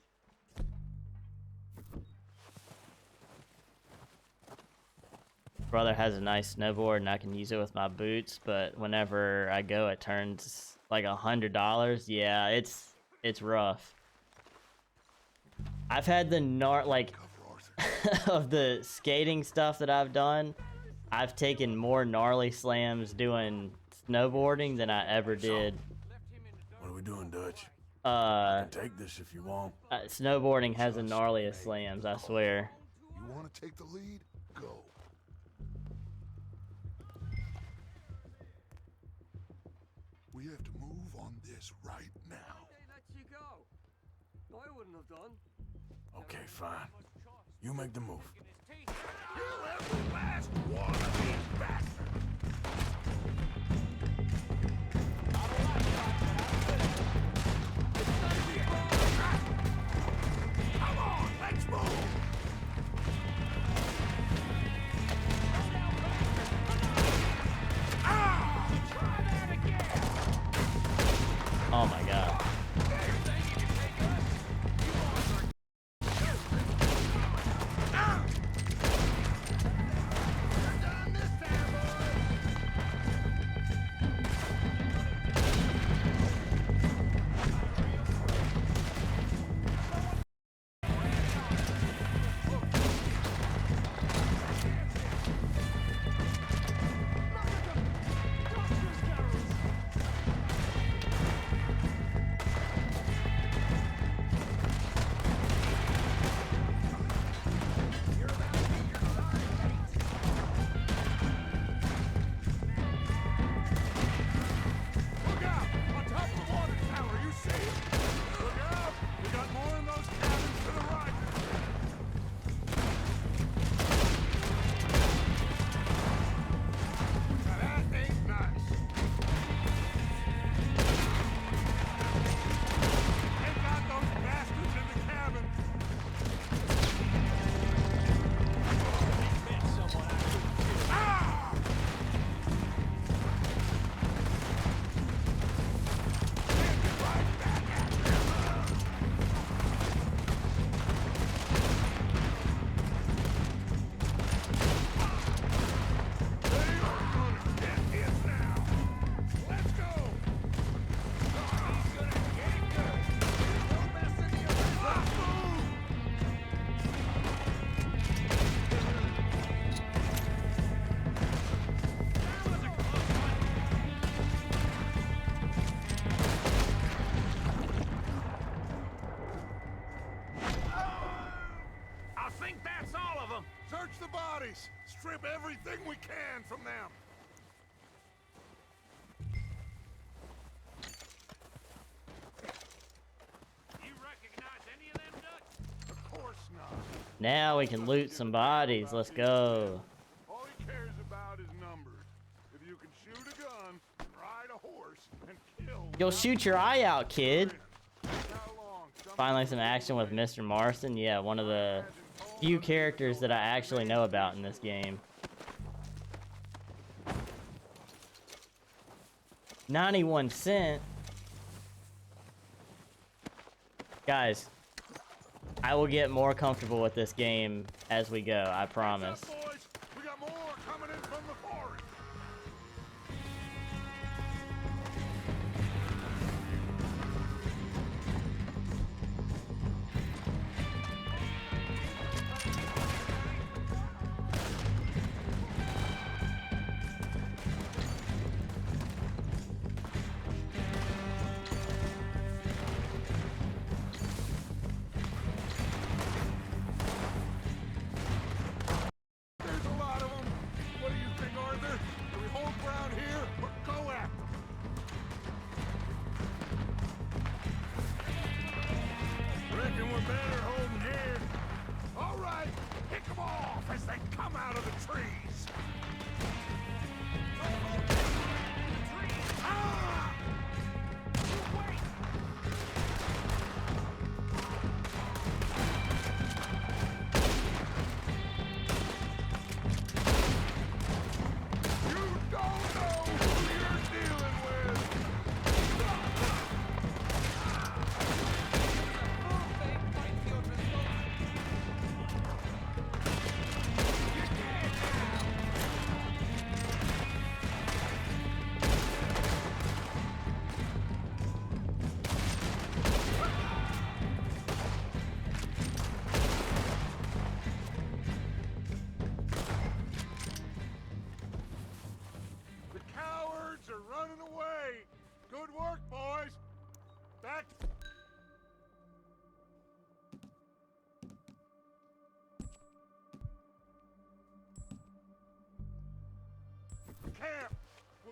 brother has a nice snowboard and I can use it with my boots, but whenever I go, it turns like $100. Yeah, it's rough. I've had the of the skating stuff that I've done, I've taken more gnarly slams doing snowboarding than I ever did. What are we doing, Dutch? I can take this if you want. Snowboarding has the gnarliest slams, I swear. You want to take the lead? Go. We have to move on this right now. They let you go. No, I wouldn't have done. Okay, fine. You make the move. You every last one of these bastards! Come on, let's move! Oh my god. Search the bodies! Strip everything we can from them! You recognize any of them, Dutch? Of course not. Now we can loot some bodies. Let's go. All he cares about is numbers. If you can shoot a gun, ride a horse, and kill... You'll shoot your eye out, kid. Finally some action with Mr. Marston. Yeah, one of the few characters that I actually know about in this game. 91 cent. Guys, I will get more comfortable with this game as we go, I promise. Boys, we got more coming in from the forest.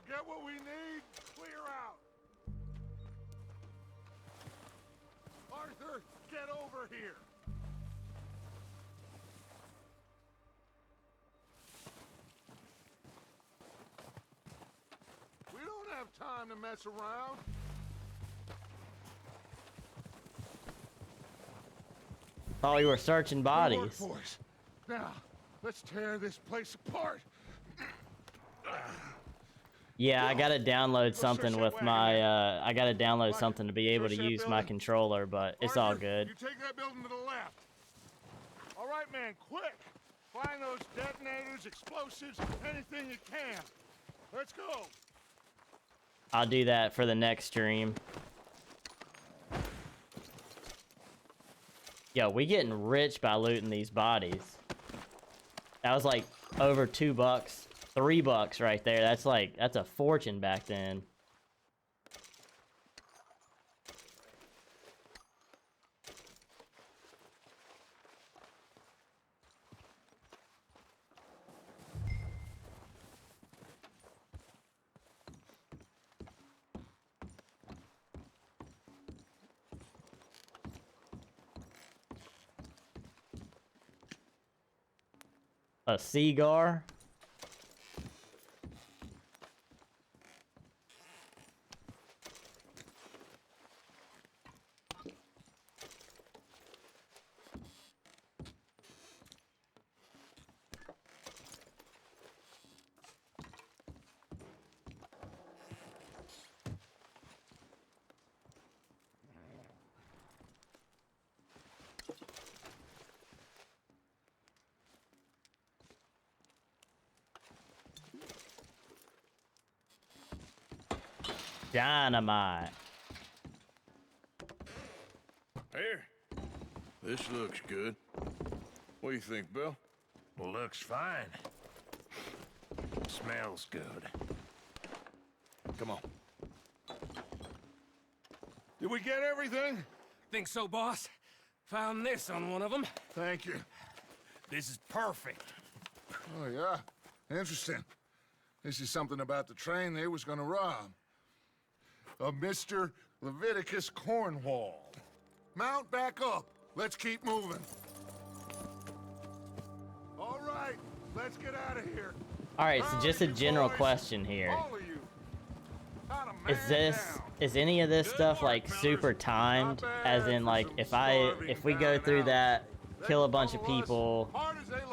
We'll get what we need. Clear out. Arthur, get over here. We don't have time to mess around. Oh, you were searching bodies. Good work, boys. Now, let's tear this place apart. Yeah, I gotta download something with my, I gotta download something to be able to use my controller, but it's all good. You take that building to the left. All right, man, quick. Find those detonators, explosives, anything you can. Let's go. I'll do that for the next stream. Yo, we getting rich by looting these bodies. That was like over $2, $3 right there. That's a fortune back then. A cigar? Dynamite. Here. This looks good. What do you think, Bill? Well, looks fine. Smells good. Come on. Did we get everything? Think so, boss? Found this on one of them. Thank you. This is perfect. Oh, yeah? Interesting. This is something about the train they was gonna rob. A Mr. Leviticus Cornwall. Mount back up. Let's keep moving. All right, let's get out of here. All right, so just a general question here. Is any of this stuff like super timed? As in, like, if we go through that, kill a bunch of people,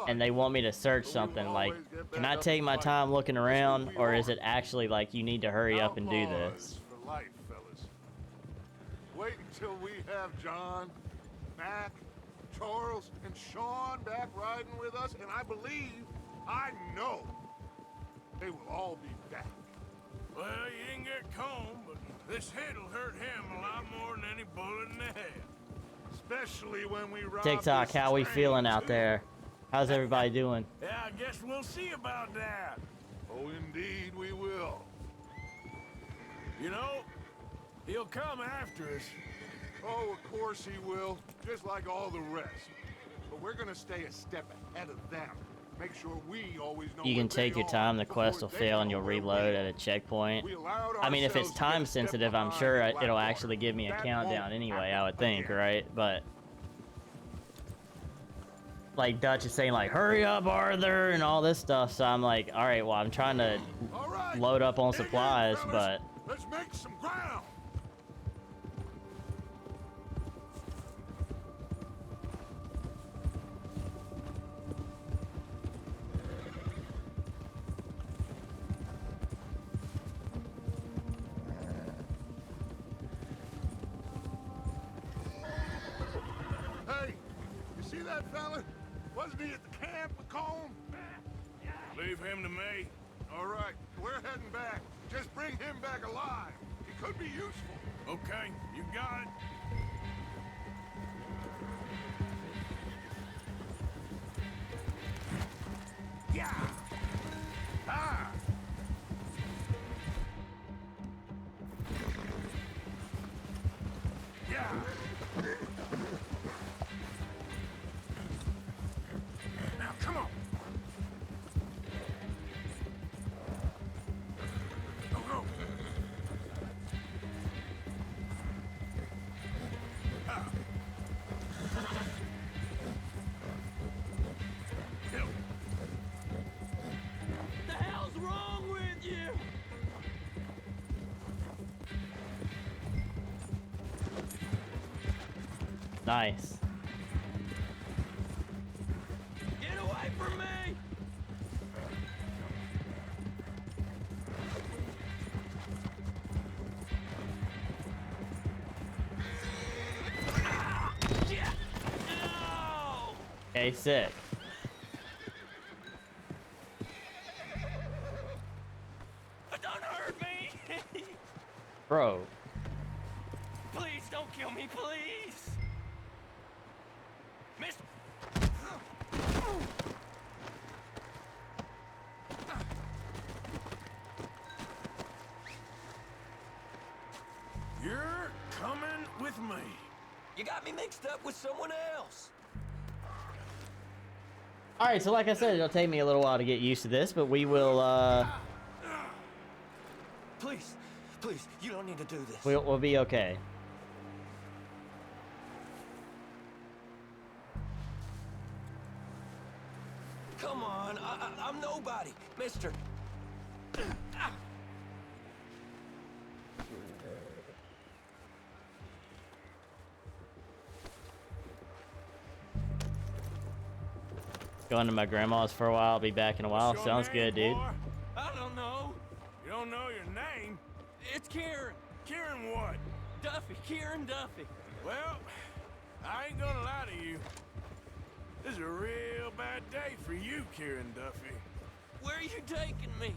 and they want me to search something, like, can I take my time looking around, or is it actually like you need to hurry up and do this? For life, fellas. Wait until we have John, Mac, Charles, and Sean back riding with us, and I know, they will all be back. Well, you didn't get Combe, but this hit'll hurt him a lot more than any bullet in the head. Especially when we rob TikTok, this how we train, feeling out too. there? How's everybody doing? Yeah, I guess we'll see about that. Oh, indeed we will. You know, he'll come after us. Oh, of course he will, just like all the rest. But we're gonna stay a step ahead of them. Make sure we always know You can where take they your are time, the before quest will they fail and know you'll where we reload are. at a checkpoint. We allowed I mean, if it's ourselves to time get a step sensitive, I'm behind sure it'll Blackwater. actually give me a That countdown won't anyway, I happen would think, again. right? But like Dutch is saying, like, hurry up, Arthur, and all this stuff, so I'm like, all right, well, I'm trying to All right, load up on dig in, supplies, fellas. but Let's make some ground. Hey, you see that fella? Wasn't he at the camp with Combe? Leave him to me. All right, we're heading back. Just bring him back alive. He could be useful. Okay, you got it. Yeah. Ah. Yeah. Now, come on. Nice. Get away from me! Okay, sick. Don't hurt me! Bro. Please don't kill me, please! Miss... You're coming with me. You got me mixed up with someone else. Alright, so like I said, it'll take me a little while to get used to this, but we will, Please, please, you don't need to do this. we'll be okay. Come on, I'm nobody, mister. Going to my grandma's for a while. I'll be back in a while. What's your Sounds name, good, dude. boy? I don't know. You don't know your name? It's Kieran. Kieran what? Duffy, Kieran Duffy. Well, I ain't gonna lie to you. This is a real bad day for you, Kieran Duffy. Where are you taking me?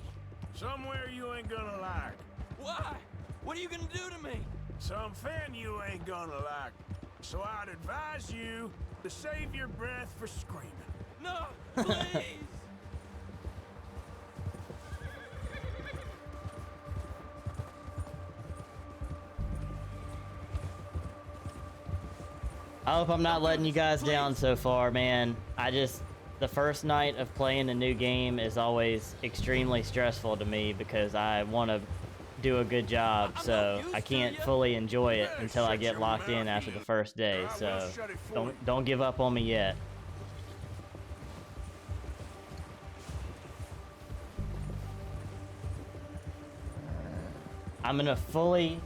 Somewhere you ain't gonna like. Why? What are you gonna do to me? Something you ain't gonna like. So I'd advise you to save your breath for screaming. No, please. I hope I'm not letting you guys down so far, man. The first night of playing a new game is always extremely stressful to me because I want to do a good job, so I can't fully enjoy it until I get locked in after the first day, so don't give up on me yet. I'm gonna fully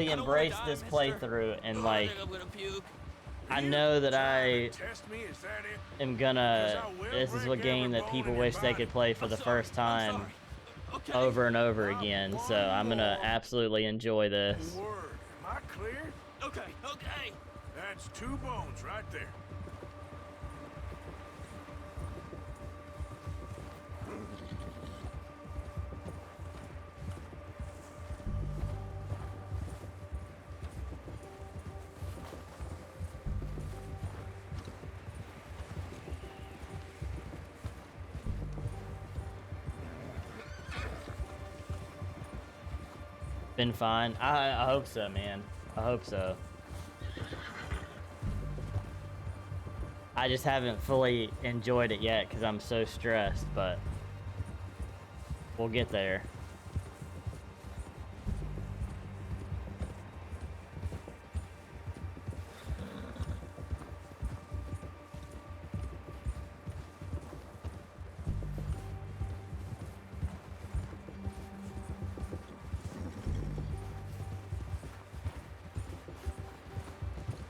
embrace this playthrough and like I know that I am gonna this is a game that people wish they could play for the first time over and over again, so I'm gonna absolutely enjoy this. Word. Am I clear? Okay, okay. That's 2 bones right there. Been fine. I hope so, man. I hope so. I just haven't fully enjoyed it yet because I'm so stressed, but we'll get there.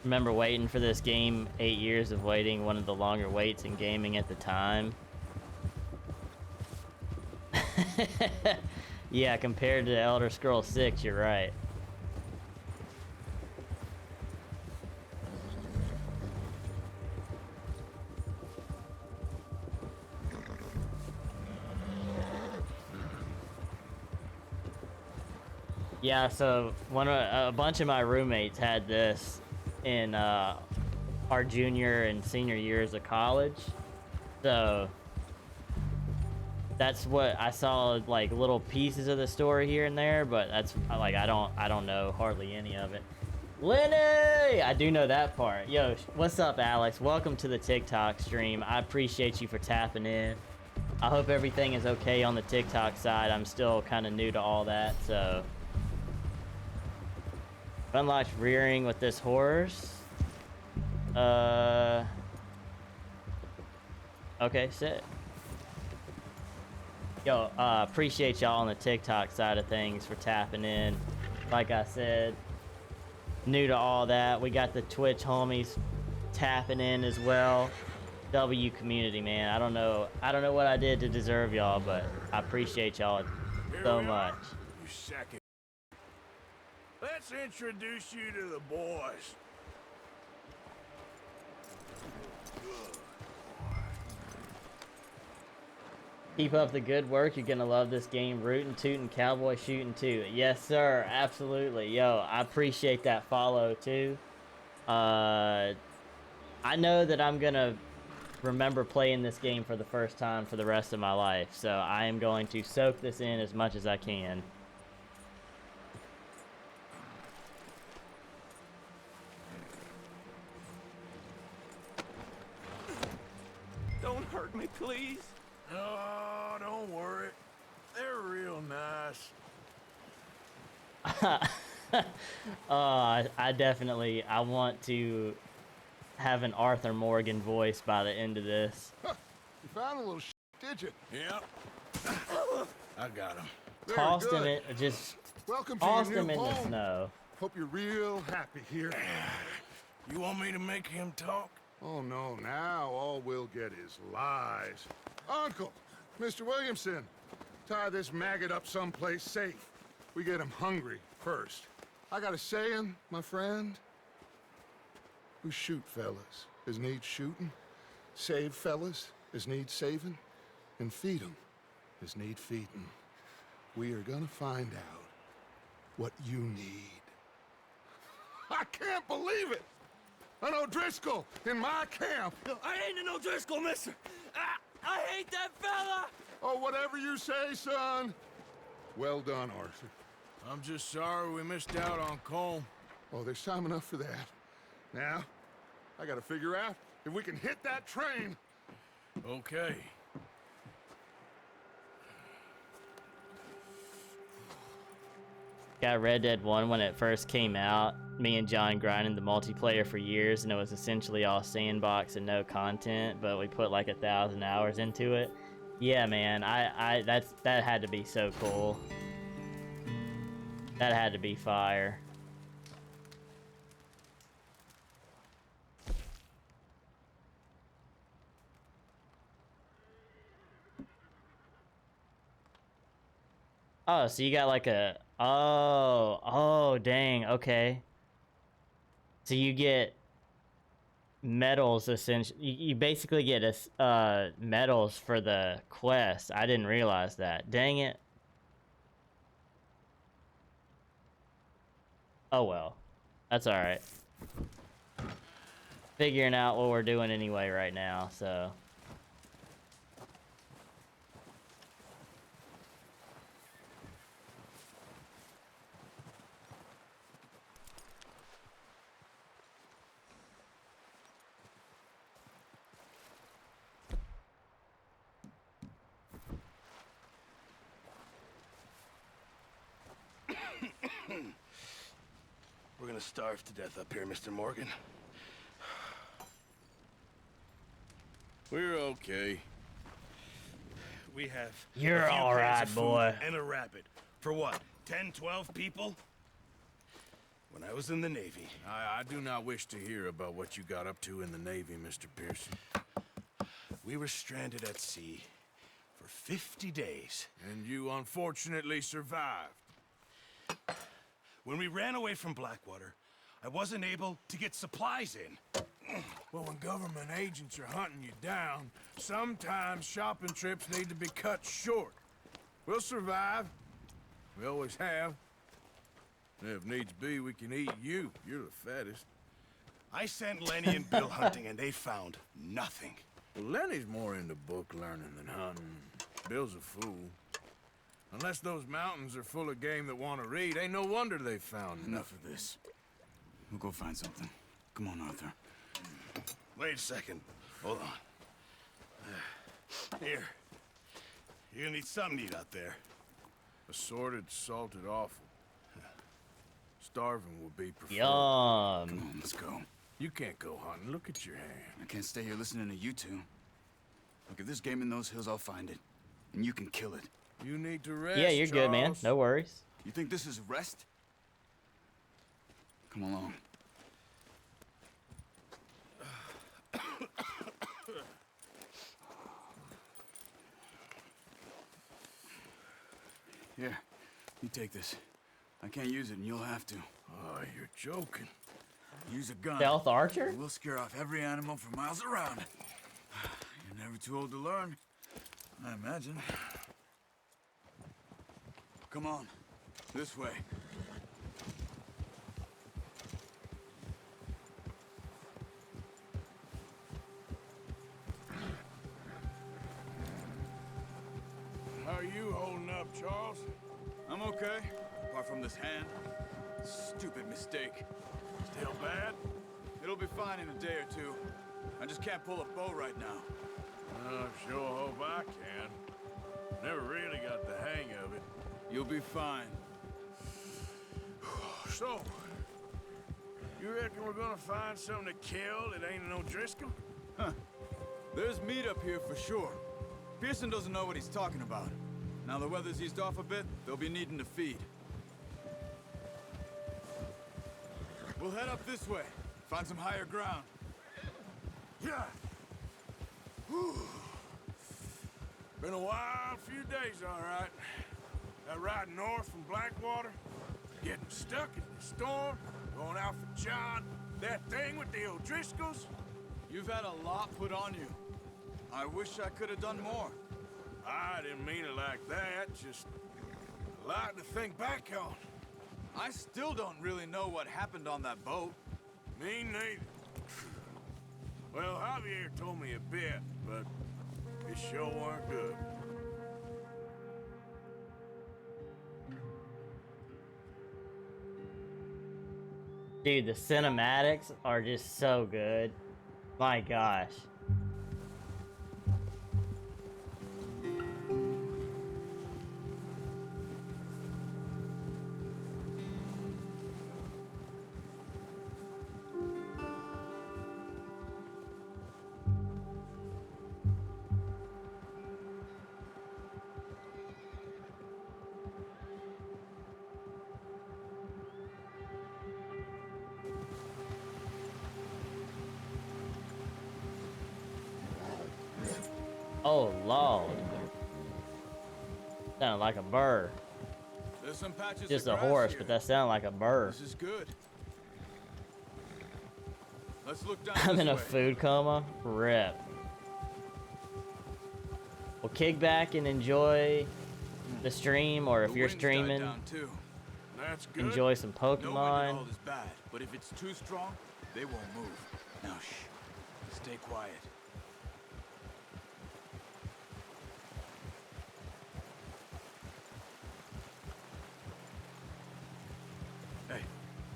Remember waiting for this game, 8 years of waiting, one of the longer waits in gaming at the time. Yeah, compared to Elder Scrolls 6, you're right. Yeah, so a bunch of my roommates had this in our junior and senior years of college, so that's what I saw, like little pieces of the story here and there, but that's like I don't know hardly any of it. Lenny, I do know that part. Yo, what's up, Alex? Welcome to the TikTok stream. I appreciate you for tapping in. I hope everything is okay on the TikTok side. I'm still kind of new to all that, so. Unlocked rearing with this horse. Okay, sick. Yo, appreciate y'all on the TikTok side of things for tapping in. Like I said, new to all that. We got the Twitch homies tapping in as well. W community, man. I don't know what I did to deserve y'all, but I appreciate y'all so much. You second. Let's introduce you to the boys. Keep up the good work. You're gonna love this game. Rootin' tootin' cowboy shooting too. Yes, sir. Absolutely. Yo, I appreciate that follow too. I know that I'm gonna remember playing this game for the first time for the rest of my life, so I am going to soak this in as much as I can. Don't hurt me, please. Oh, don't worry. They're real nice. I definitely, I want to have an Arthur Morgan voice by the end of this. Huh. You found a little shit, did you? Yep. I got him. Tossed him in, just Welcome to tossed your him new in the home. snow. Hope you're real happy here. You want me to make him talk? Oh, no. Now all we'll get is lies. Uncle, Mr. Williamson, tie this maggot up someplace safe. We get him hungry first. I got a saying, my friend. We shoot fellas as need shooting, save fellas as need saving, and feed 'em as need feeding. We are gonna find out what you need. I can't believe it! An O'Driscoll in my camp! I ain't an O'Driscoll, mister! I hate that fella! Oh, whatever you say, son. Well done, Arthur. I'm just sorry we missed out on Colm. Oh, there's time enough for that. Now, I gotta figure out if we can hit that train. Okay. Got Red Dead 1 when it first came out. Me and John grinded the multiplayer for years, and it was essentially all sandbox and no content, but we put like 1,000 hours into it. Yeah, man, that had to be so cool. That had to be fire. Oh, so you got like a... Oh, dang, okay. So you get medals, essentially. You basically get medals for the quest. I didn't realize that. Dang it. Oh, well. That's alright. Figuring out what we're doing anyway right now, so... We're gonna starve to death up here, Mr. Morgan. We're okay. We have... You're alright, boy. And a rabbit. For what, 10, 12 people? When I was in the Navy... I do not wish to hear about what you got up to in the Navy, Mr. Pearson. We were stranded at sea for 50 days. And you unfortunately survived. When we ran away from Blackwater, I wasn't able to get supplies in. Well, when government agents are hunting you down, sometimes shopping trips need to be cut short. We'll survive. We always have. And if needs be, we can eat you. You're the fattest. I sent Lenny and Bill hunting, and they found nothing. Well, Lenny's more into book learning than hunting. Bill's a fool. Unless those mountains are full of game that want to read, ain't no wonder they found Enough of this. We'll go find something. Come on, Arthur. Wait a second. Hold on. Here. You're gonna need something to eat out there. Assorted, salted offal. Starving will be preferred. Yum. Come on, let's go. You can't go hunting. Look at your hand. I can't stay here listening to you two. Look, if there's game in those hills, I'll find it. And you can kill it. You need to rest, Yeah, you're good, man. Charles. No worries. You think this is rest? Come along. Here, you take this. I can't use it, and you'll have to. Oh, you're joking. Use a gun. Stealth archer? And we'll scare off every animal for miles around. You're never too old to learn, I imagine. Come on, this way. How are you holding up, Charles? I'm okay, apart from this hand. Stupid mistake. Still bad? It'll be fine in a day or two. I just can't pull a bow right now. I sure hope I can. Never really got the hang of it. You'll be fine. So, you reckon we're gonna find something to kill that ain't no Driscoll? Huh. There's meat up here for sure. Pearson doesn't know what he's talking about. Now the weather's eased off a bit, they'll be needing to feed. We'll head up this way. Find some higher ground. Yeah. Whew. Been a wild few days, all right. That ride north from Blackwater, getting stuck in the storm, going out for John, that thing with the O'Driscolls. You've had a lot put on you. I wish I could have done more. I didn't mean it like that, just a lot to think back on. I still don't really know what happened on that boat. Me neither. Well, Javier told me a bit, but it sure weren't good. Dude, the cinematics are just so good. My gosh. Oh, Lord. Sounded like a bird. There's some patches Just of a grass horse, here. but that sounded like a bird. This is good. Let's look down I'm this in a way. food coma. Rip. Well, kick back and enjoy the stream, or if The you're wind's died streaming, down too. That's good. enjoy some No wind at Pokemon. all is bad, but if it's too strong, they won't move. Now shh. Stay quiet. Hey,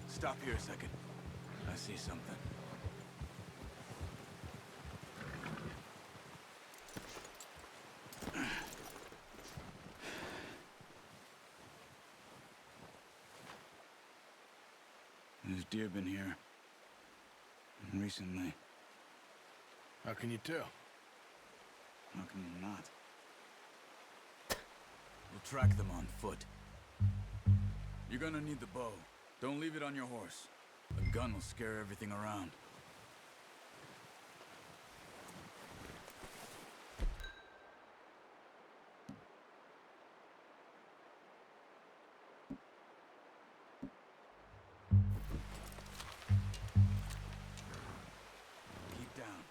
stop here a second. I see something. There's deer been here. Recently. How can you tell? How can you not? We'll track them on foot. You're gonna need the bow. Don't leave it on your horse. The gun will scare everything around. Keep down.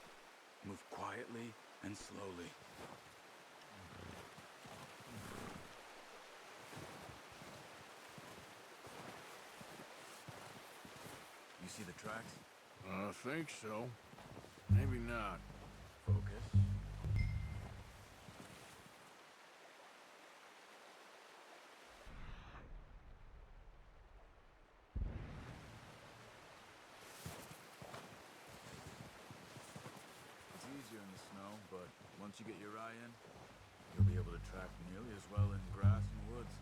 Move quietly and slowly. You see the tracks? I think so. Maybe not. Focus. It's easier in the snow, but once you get your eye in, you'll be able to track nearly as well in grass and woods.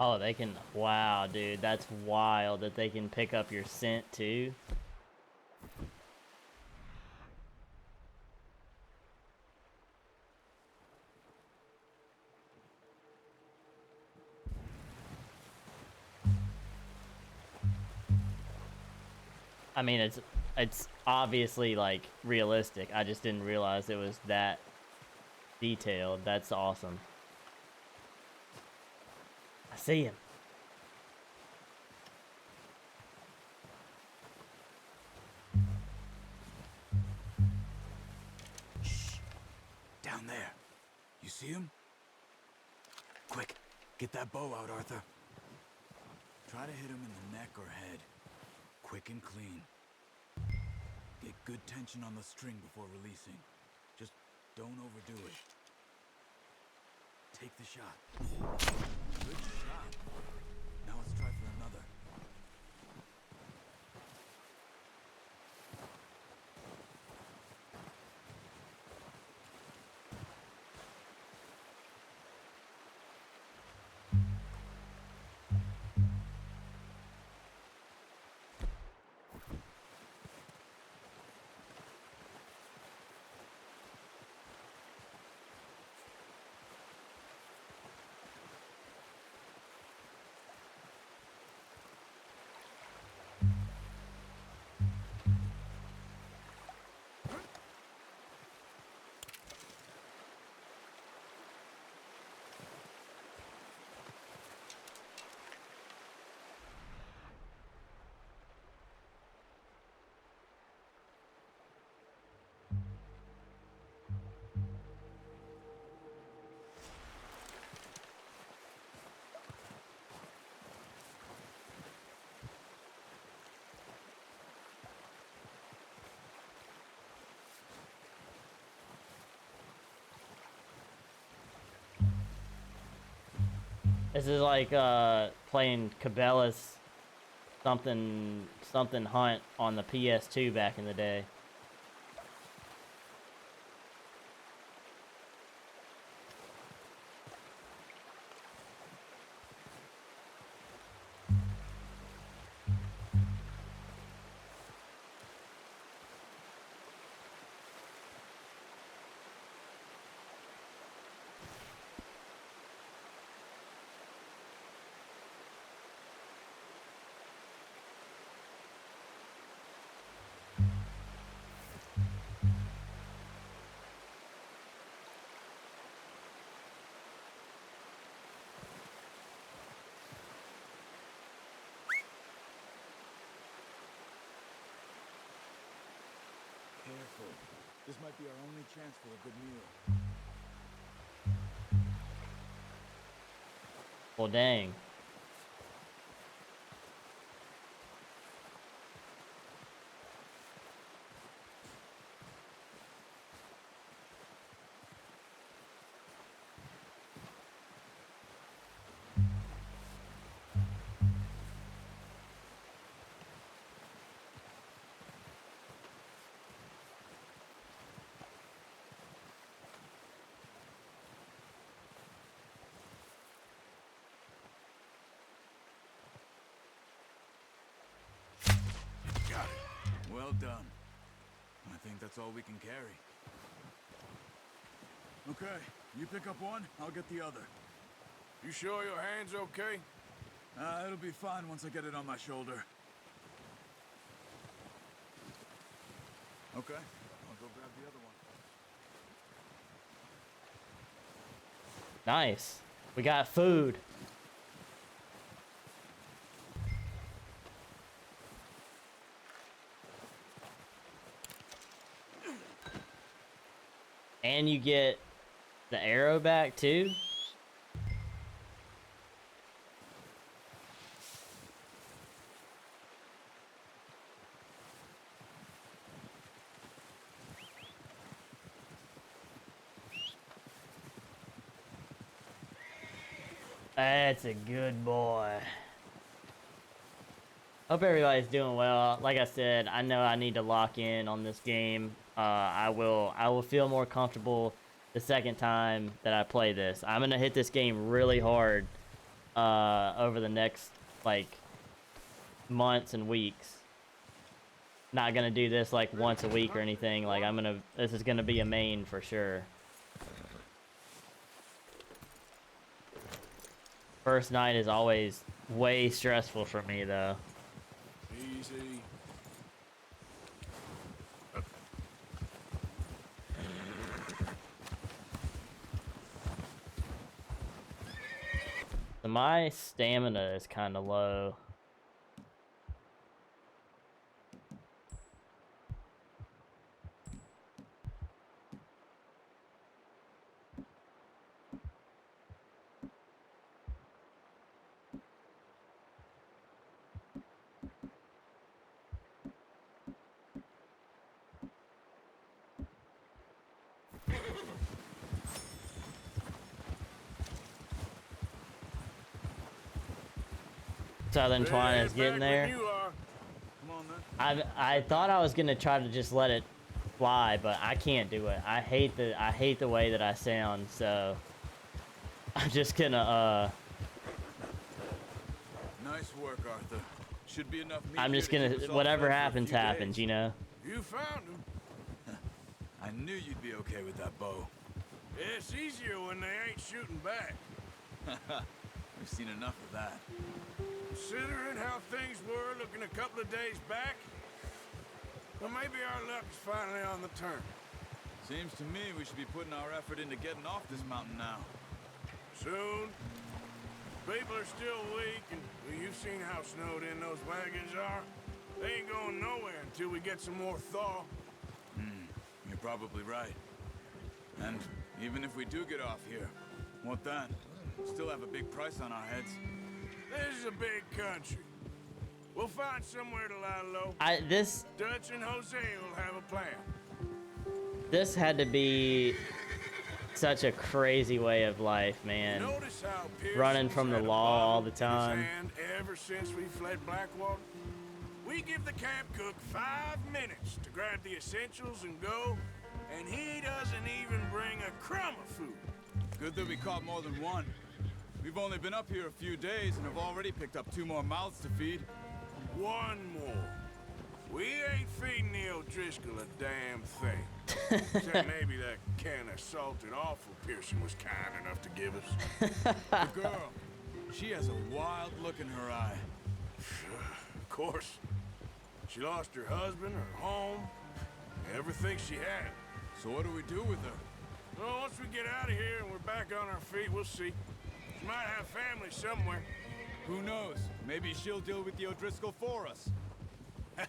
Oh, they can. Wow, dude, that's wild that they can pick up your scent too. I mean, it's obviously like realistic. I just didn't realize it was that detailed. That's awesome. I see him. Shh. Down there. You see him? Quick, get that bow out, Arthur. Try to hit him in the neck or head. Quick and clean. Get good tension on the string before releasing. Just don't overdo it. Take the shot. Good shot. Now let's try for another. This is like playing Cabela's something hunt on the PS2 back in the day. Careful. This might be our only chance for a good meal. Well, dang. Got it. Well done. I think that's all we can carry. Okay, you pick up one, I'll get the other. You sure your hand's okay? It'll be fine once I get it on my shoulder. Okay, I'll go grab the other one. Nice. We got food. And you get the arrow back too? That's a good boy. Hope everybody's doing well. Like I said, I know I need to lock in on this game. I will feel more comfortable the second time that I play this. I'm gonna hit this game really hard over the next like months and weeks. Not gonna do this like once a week or anything. Like this is gonna be a main for sure. First night is always way stressful for me though. Easy. So my stamina is kind of low. Southern Twine is getting there. I thought I was gonna try to just let it fly, but I can't do it. I hate the way that I sound, so I'm just gonna Nice work, Arthur. Should be enough meat I'm just here to gonna keep us all whatever fed for a happens few happens, days. you know. You found him. I knew you'd be okay with that bow. It's easier when they ain't shooting back. We've seen enough of that. Considering how things were looking a couple of days back, well, maybe our luck is finally on the turn. Seems to me we should be putting our effort into getting off this mountain now. Soon. People are still weak, and well, you've seen how snowed in those wagons are. They ain't going nowhere until we get some more thaw. You're probably right. And even if we do get off here, what then? Still have a big price on our heads. This is a big country. We'll find somewhere to lie low. Dutch and Jose will have a plan. This had to be such a crazy way of life, man. Notice how Running from the law all the time. And ever since we fled Blackwater, we give the camp cook 5 minutes to grab the essentials and go, and he doesn't even bring a crumb of food. Good that we caught more than one. We've only been up here a few days and have already picked up 2 more mouths to feed. 1 more. We ain't feeding the O'Driscoll a damn thing. Except maybe that can of salted offal Pearson was kind enough to give us. The girl, she has a wild look in her eye. Of course. She lost her husband, her home, everything she had. So what do we do with her? Well, once we get out of here and we're back on our feet, we'll see. She might have family somewhere. Who knows? Maybe she'll deal with the O'Driscoll for us. Well,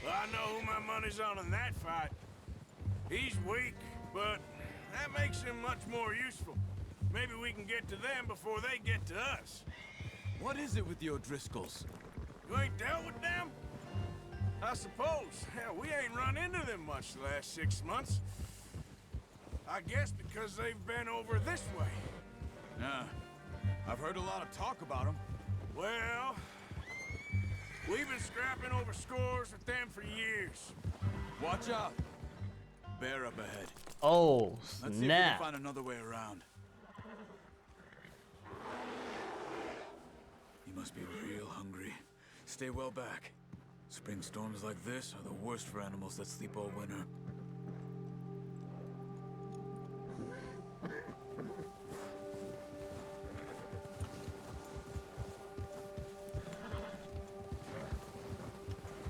I know who my money's on in that fight. He's weak, but that makes him much more useful. Maybe we can get to them before they get to us. What is it with the O'Driscolls? You ain't dealt with them? I suppose. Hell, we ain't run into them much the last 6 months. I guess because they've been over this way. Yeah, I've heard a lot of talk about them. Well, we've been scrapping over scores with them for years. Watch out. Bear up ahead. Oh, Let's see if we can find another way around. You must be real hungry. Stay well back. Spring storms like this are the worst for animals that sleep all winter.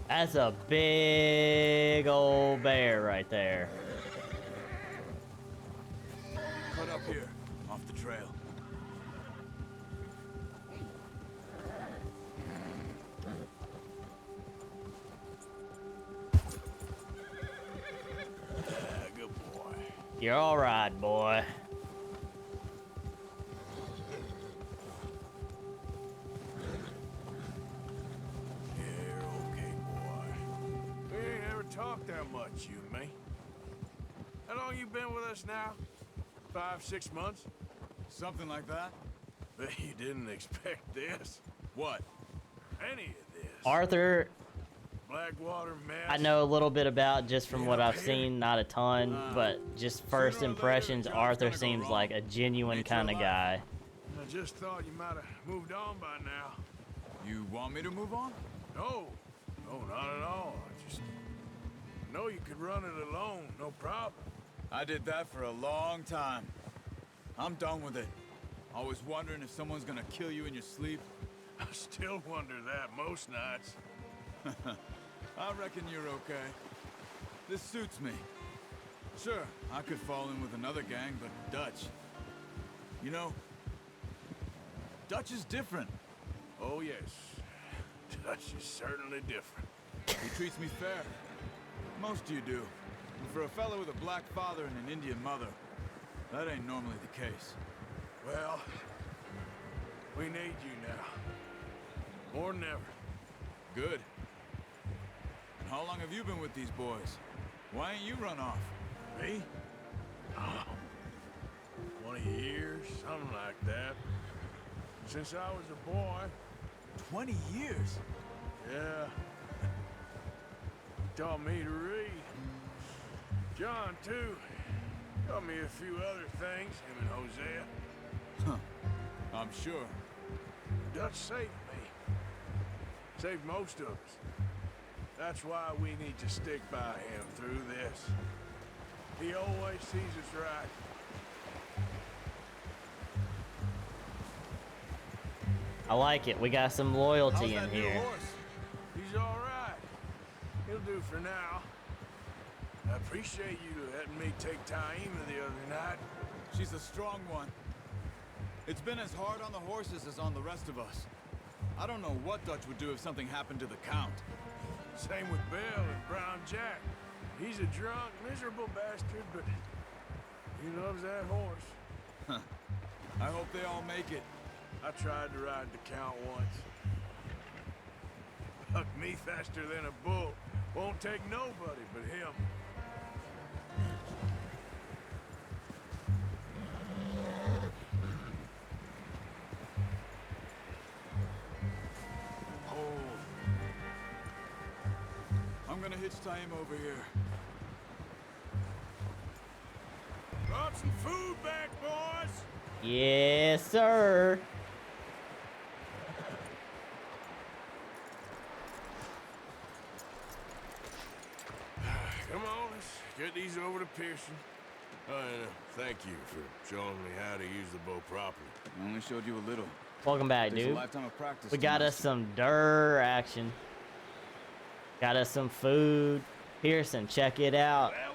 That's a big old bear right there. Cut up here, off the trail. Good boy. You're all right, boy. Talk that much, you and me. How long you been with us now? 5, 6 months? Something like that. Bet you didn't expect this. What? Any of this. Arthur, Blackwater mess. I know a little bit about just from what I've seen, not a ton, but just first impressions, Arthur seems like a genuine kind of guy. I just thought you might have moved on by now. You want me to move on? No. No, not at all. I just know you could run it alone, no problem. I did that for a long time. I'm done with it. Always wondering if someone's gonna kill you in your sleep. I still wonder that most nights. I reckon you're okay. This suits me. Sure, I could fall in with another gang, but Dutch... You know, Dutch is different. Oh, yes. Dutch is certainly different. He treats me fair. Most of you do. And for a fellow with a black father and an Indian mother, that ain't normally the case. Well, we need you now. More than ever. Good. And how long have you been with these boys? Why ain't you run off? Me? Oh, 20 years, something like that. Since I was a boy. 20 years? Yeah. He taught me to read. John, too. Taught me a few other things, him and Hosea. Huh. I'm sure. Dutch saved me. Saved most of us. That's why we need to stick by him through this. He always sees us right. I like it. We got some loyalty in here. He's all right. He'll do for now. I appreciate you letting me take Taima the other night. She's a strong one. It's been as hard on the horses as on the rest of us. I don't know what Dutch would do if something happened to the Count. Same with Bill and Brown Jack. He's a drunk, miserable bastard, but he loves that horse. Huh. I hope they all make it. I tried to ride the Count once. Bucked me faster than a bull. Won't take nobody but him. I'm gonna hitch Taima over here. Brought some food back, boys! Yes, sir. Come on, let's get these over to Pearson. Oh, and thank you for showing me how to use the bow properly. I only showed you a little. Welcome back, Takes dude. a lifetime of practice We to got us master. some durr action. Got us some food. Pearson, check it out. Well.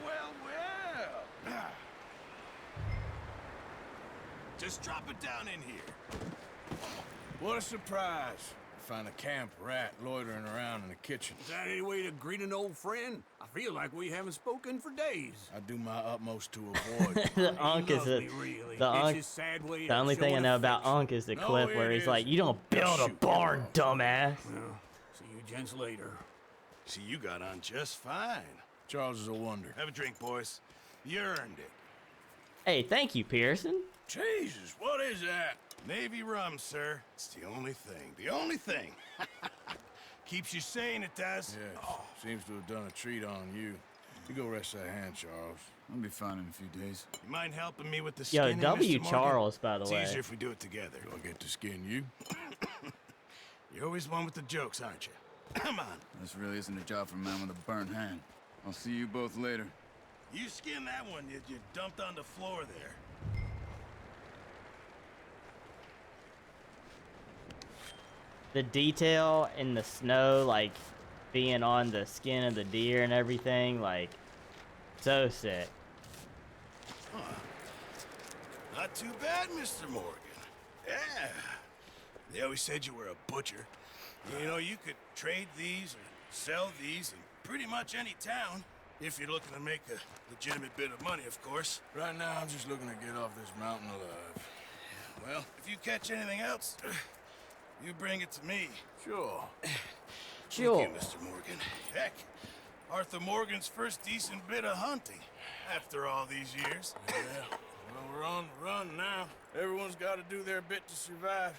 Just drop it down in here. What a surprise. Find a camp rat loitering around in the kitchen. Is that any way to greet an old friend? I feel like we haven't spoken for days. I do my utmost to avoid. The Unk is the Unk. The only thing I know about Unk is the clip where he's like, "You don't build a barn, dumbass." See you gents later. See, you got on just fine. Charles is a wonder. Have a drink, boys. You earned it. Hey, thank you, Pearson. Jesus, what is that? Navy rum, sir. It's the only thing. The only thing. Keeps you sane, it does. Yes. Oh. Seems to have done a treat on you. You go rest that hand, Charles. I'll be fine in a few days. You mind helping me with the Yo, skinning, W. Mr. Morgan? Charles, by the It's way. easier if we do it together. Do I get to skin you? You're always one with the jokes, aren't you? Come on. This really isn't a job for a man with a burnt hand. I'll see you both later. You skinned that one you dumped on the floor there. The detail in the snow, like being on the skin of the deer and everything, like so sick. Huh. Not too bad, Mr. Morgan. Yeah. They always said you were a butcher. You know, you could trade these or sell these in pretty much any town. If you're looking to make a legitimate bit of money, of course. Right now, I'm just looking to get off this mountain alive. Well, if you catch anything else, you bring it to me. Sure. Sure. Thank you, Mr. Morgan. Heck, Arthur Morgan's first decent bit of hunting after all these years. Yeah. Well, we're on the run now. Everyone's got to do their bit to survive.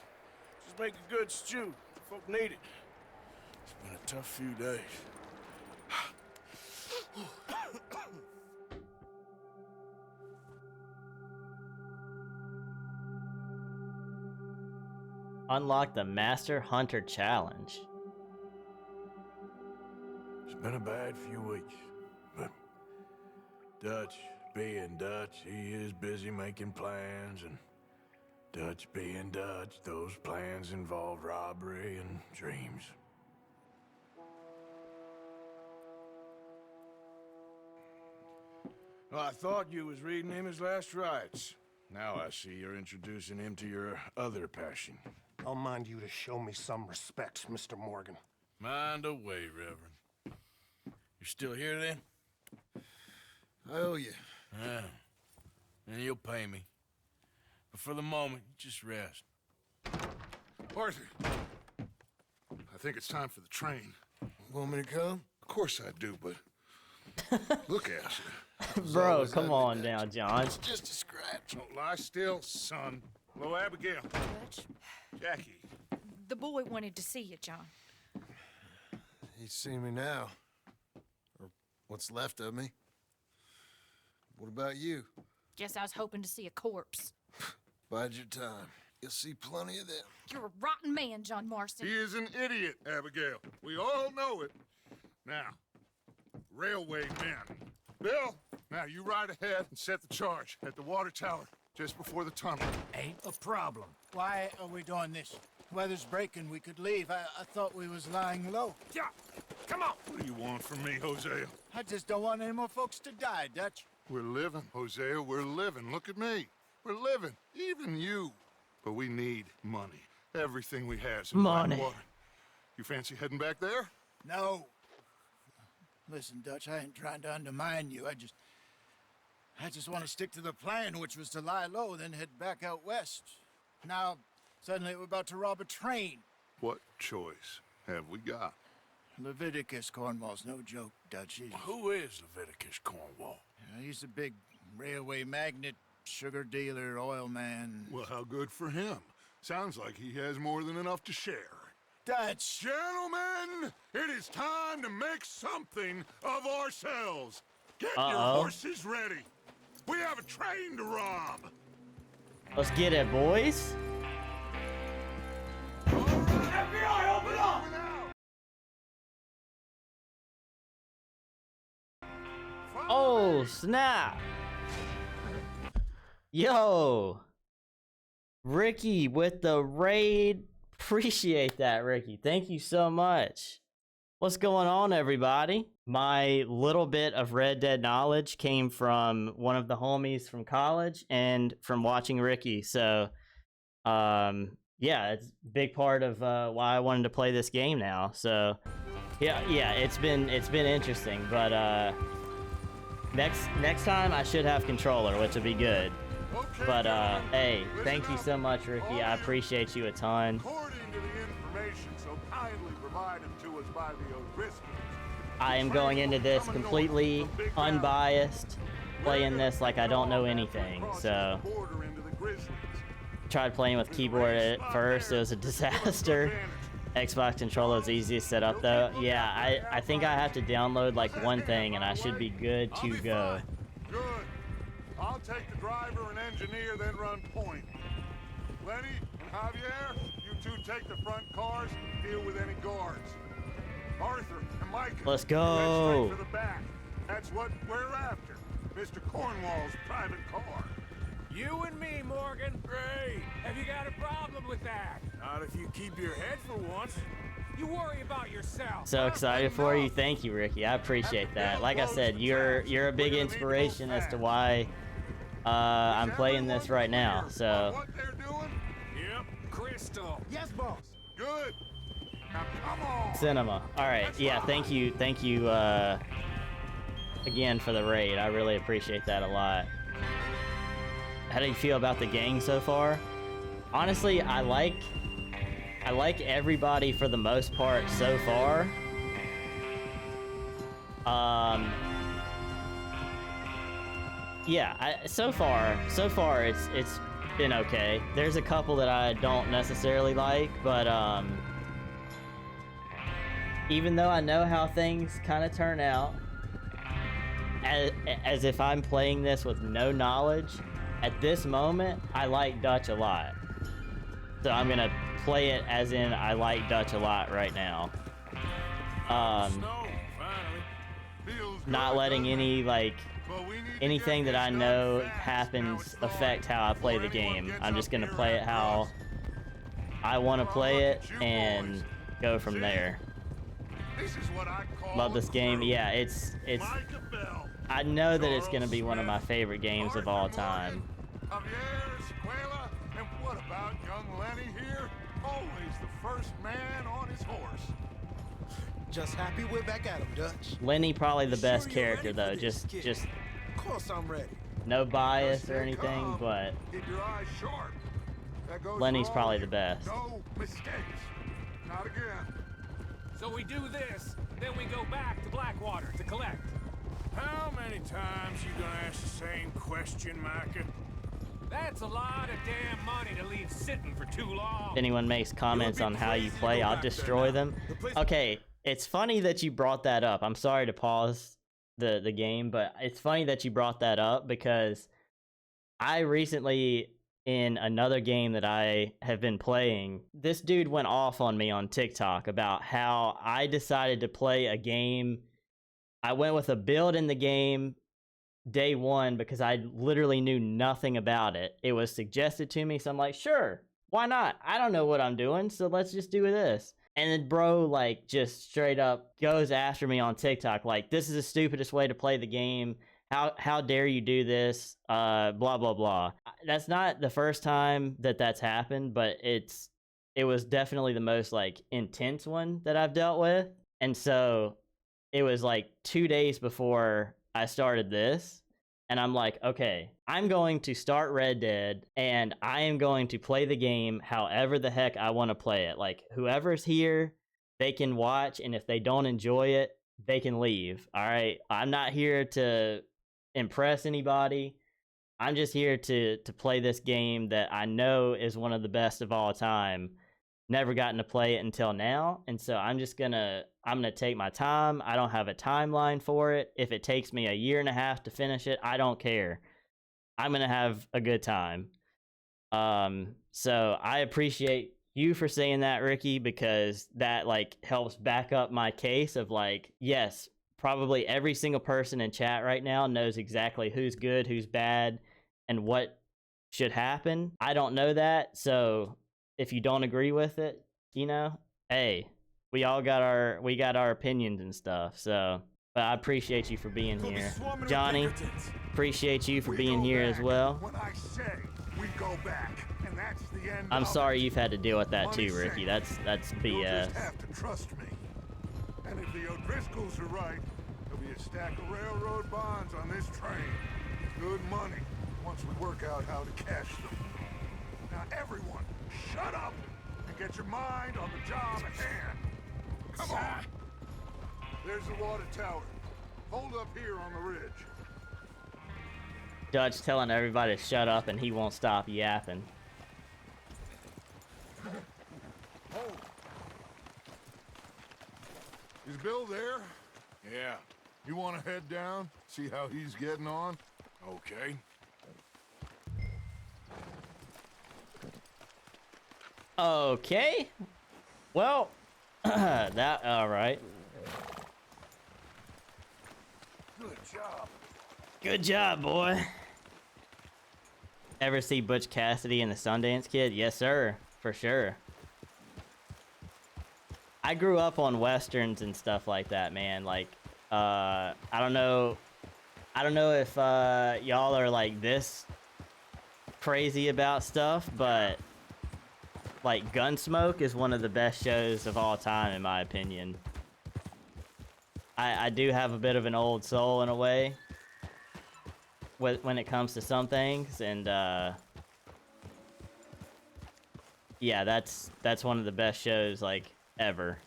Just make a good stew. Folk need it. It's been a tough few days. Unlock the Master Hunter Challenge. It's been a bad few weeks, but Dutch being Dutch, he is busy making plans, and Dutch being Dutch, those plans involve robbery and dreams. Well, I thought you was reading him his last rites. Now I see you're introducing him to your other passion. I'll mind you to show me some respect, Mr. Morgan. Mind away, Reverend. You're still here, then? I owe you. Yeah. And you'll pay me. But for the moment, just rest. Arthur, I think it's time for the train. Want me to come? Of course I do, but look at you. Bro, come on now, John. It's just a scratch. Don't lie still, son. Hello, Abigail. Dutch, Jackie. the boy wanted to see you, John. He's seen me now. Or what's left of me. What about you? Guess I was hoping to see a corpse. Bide your time. You'll see plenty of them. You're a rotten man, John Marston. He is an idiot, Abigail. We all know it. Now, railway men. Bill, now you ride ahead and set the charge at the water tower just before the tunnel. Ain't a problem. Why are we doing this? Weather's breaking, we could leave. I thought we was lying low. Yeah, come on. What do you want from me, Hosea? I just don't want any more folks to die, Dutch. We're living, Hosea, we're living. Look at me. We're living, even you. But we need money. Everything we have in Money. Blackwater. You fancy heading back there? No. Listen, Dutch, I ain't trying to undermine you. I just want to stick to the plan, which was to lie low, then head back out west. Now, suddenly we're about to rob a train. What choice have we got? Leviticus Cornwall's no joke, Dutch. Who is Leviticus Cornwall? He's a big railway magnate, sugar dealer, oil man. Well, how good for him. Sounds like he has more than enough to share. Dutch! Gentlemen, it is time to make something of ourselves. Get your Uh-oh. horses ready. We have a train to rob. Let's get it, boys. FBI, open up! Oh, snap. Yo. Ricky with the raid. Appreciate that, Ricky. Thank you so much. What's going on, everybody? My little bit of Red Dead knowledge came from one of the homies from college and from watching Ricky. So, yeah, it's a big part of why I wanted to play this game now. So, yeah, it's been interesting. But next time I should have controller, which will be good. But hey, thank you so much, Ricky. I appreciate you a ton. According to the information so kindly provided to us by the O'Driscolls, I am going into this completely unbiased, playing this like I don't know anything. So, tried playing with keyboard at first. It was a disaster. Xbox controller is easy to set up though. Yeah, I think I have to download like one thing and I should be good to go. Good. I'll take the driver and engineer, then run point. Lenny and Javier, you two take the front cars and deal with any guards. Arthur and Mike, Let's head go. straight for the back. That's what we're after. Mr. Cornwall's private car. You and me, Morgan. Great. Have you got a problem with that? Not if you keep your head for once. You worry about yourself. So excited for you. Thank you, Ricky. I appreciate that. Like I said, you're a big inspiration as to why I'm playing this right now. So What they're doing? Yep, Crystal. Yes, boss. Good. Now come on. cinema. All right. Yeah. Thank you. Again for the raid. I really appreciate that a lot. How do you feel about the gang so far? Honestly, I like everybody for the most part so far. Yeah, so far it's been okay. There's a couple that I don't necessarily like, but even though I know how things kind of turn out, as if I'm playing this with no knowledge, at this moment, I like Dutch a lot. So I'm gonna play it as in I like Dutch a lot right now. Not letting any like anything that I know happens affect how I play the game. I'm just gonna play it how I want to play it and go from there. Love this game. Yeah, it's I know that it's gonna be one of my favorite games of all time. And what about young Lenny here? Always the first man on his horse. Just happy we're back at him, Dutch. Lenny probably the best character though. Just Of course I'm ready. no bias or anything, but Keep your eyes sharp. That goes Lenny's for all probably you. the best. No mistakes. Not again. So we do this, then we go back to Blackwater to collect. How many times you gonna ask the same question, Micah? That's a lot of damn money to leave sitting for too long. If anyone makes comments on how you play, I'll destroy them. Okay, it's funny that you brought that up. I'm sorry to pause the game, but it's funny that you brought that up because I recently, in another game that I have been playing, this dude went off on me on TikTok about how I decided to play a game. I went with a build in the game day one because I literally knew nothing about it. It was suggested to me, so I'm like, sure, why not? I don't know what I'm doing, so let's just do this. And then bro, like, just straight up goes after me on TikTok, like, this is the stupidest way to play the game. How dare you do this? Blah, blah, blah. That's not the first time that that's happened, but it was definitely the most, like, intense one that I've dealt with. And so it was, like, 2 days before I started this, and I'm like, okay, I'm going to start Red Dead, and I am going to play the game however the heck I want to play it. Like, whoever's here, they can watch, and if they don't enjoy it, they can leave, all right? I'm not here to impress anybody. I'm just here to play this game that I know is one of the best of all time. Never gotten to play it until now, and so I'm gonna take my time. I don't have a timeline for it. If it takes me a year and a half to finish it, I don't care. I'm gonna have a good time. So I appreciate you for saying that, Ricky, because that like helps back up my case of like, yes, probably every single person in chat right now knows exactly who's good, who's bad, and what should happen. I don't know that, so if you don't agree with it, you know, hey, we all got our opinions and stuff. So, but I appreciate you for being here, Johnny. Appreciate you for being here as well. When I say we go back, and that's the end. I'm sorry you've had to deal with that too, Ricky. That's BS. You'll just have to trust me. And if the O'Driscolls are right, there'll be a stack of railroad bonds on this train. Good money once we work out how to cash them. Now everyone, shut up and get your mind on the job at hand. Come on. There's the water tower. Hold up here on the ridge. Dutch telling everybody to shut up and he won't stop yapping. Oh. Is Bill there? Yeah. You want to head down, see how he's getting on? Okay. Okay. Well, that all right. Good job. Good job, boy. Ever see Butch Cassidy and the Sundance Kid? Yes, sir. For sure. I grew up on westerns and stuff like that, man. Like, I don't know if y'all are like this crazy about stuff, but like Gunsmoke is one of the best shows of all time, in my opinion. I do have a bit of an old soul in a way when it comes to some things, and yeah, that's one of the best shows like ever.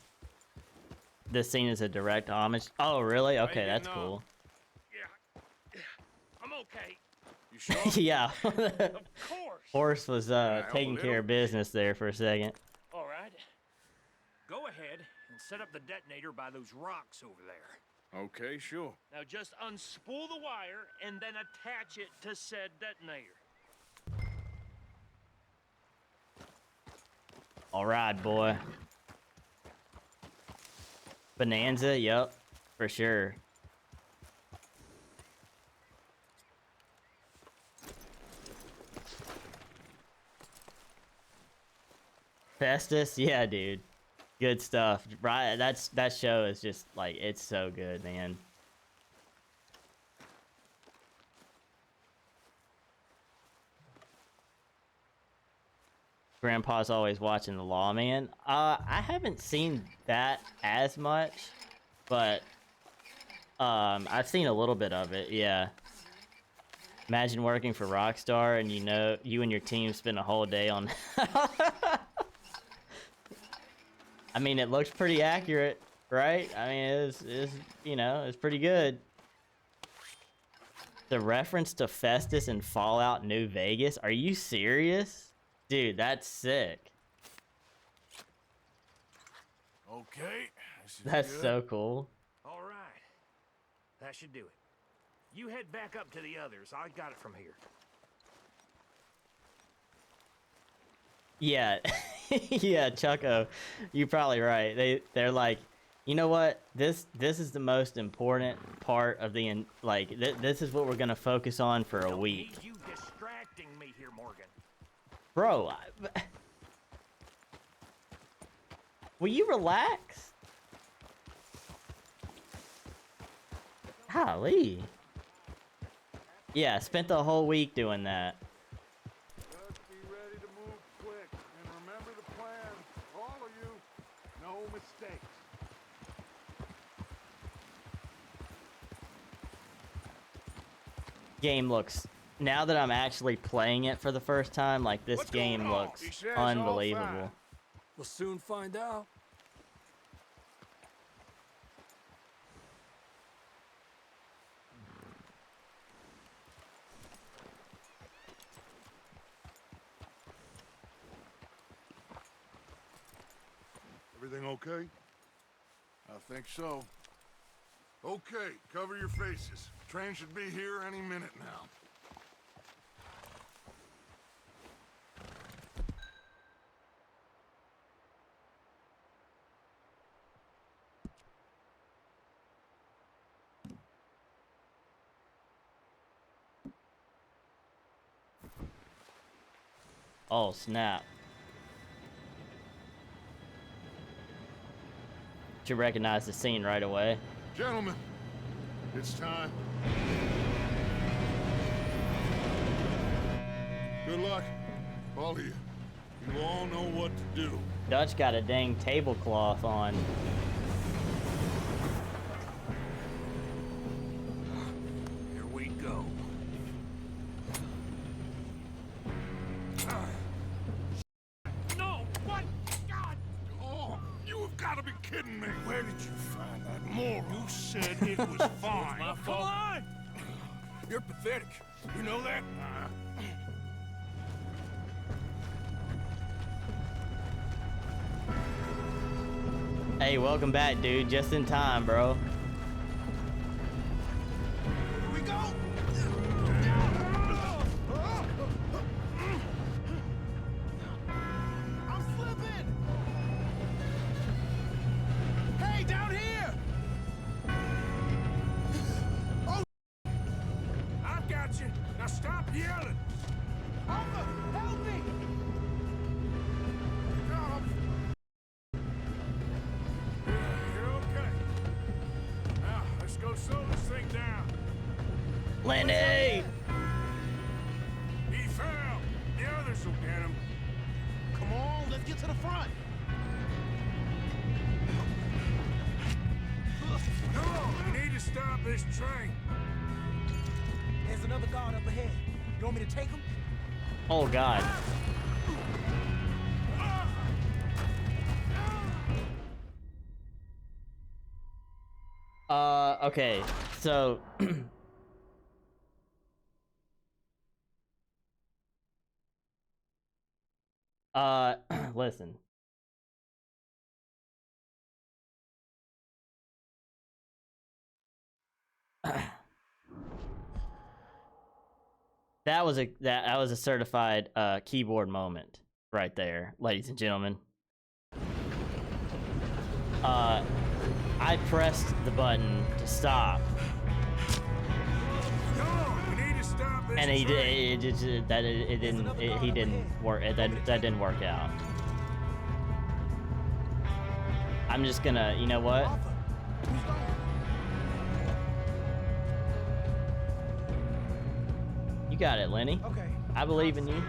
This scene is a direct homage. Oh, really? Okay, that's cool. Yeah, I'm okay. You sure? Yeah. Of course. Horse was taking care of business there for a second. All right. Go ahead and set up the detonator by those rocks over there. Okay, sure. Now just unspool the wire and then attach it to said detonator. All right, boy. Bonanza, yep, for sure. Festus, yeah, dude. Good stuff. Right, that show is just like, it's so good, man. Grandpa's always watching The Lawman. I haven't seen that as much, but I've seen a little bit of it, yeah. Imagine working for Rockstar and you and your team spend a whole day on I mean, it looks pretty accurate, right? I mean, it's pretty good. The reference to Festus and Fallout New Vegas? Are you serious? Dude, that's sick. Okay. That's so cool. All right. That should do it. You head back up to the others. I got it from here. Yeah. Yeah, Chucko, you're probably right. They're like, you know what? This is the most important part of the this is what we're gonna focus on for a week. Need you distracting me here, Morgan. Bro, will you relax? Golly. Yeah, spent the whole week doing that. Just be ready to move quick, and remember the plan. All of you, no mistakes. Game looks, now that I'm actually playing it for the first time, like this game looks unbelievable. We'll soon find out. Everything okay? I think so. Okay, cover your faces. Train should be here any minute now. Oh, snap. Should recognize the scene right away. Gentlemen, it's time. Good luck, all of you. You all know what to do. Dutch got a dang tablecloth on. Here we go. No! What? God! Oh, you have got to be kidding me! Where did you find that moron? You said it was fine. My fault. Come on! You're pathetic. You know that? Hey, welcome back, dude. Just in time, bro. Here we go. I'm slipping! Hey, down here! Oh! I've got you. Now stop yelling. Alpha, help me! You're okay. Now, let's go slow this thing down. Lenny! He fell. The others will get him. Come on, let's get to the front! We need to stop this train. There's another guard up ahead. You want me to take him? Oh, God. Okay, so... listen. That was a certified keyboard moment right there, ladies and gentlemen. I pressed the button to stop. And he did. It didn't. He didn't work. That didn't work out. I'm just gonna. You know what? You got it, Lenny. Okay. I believe in you.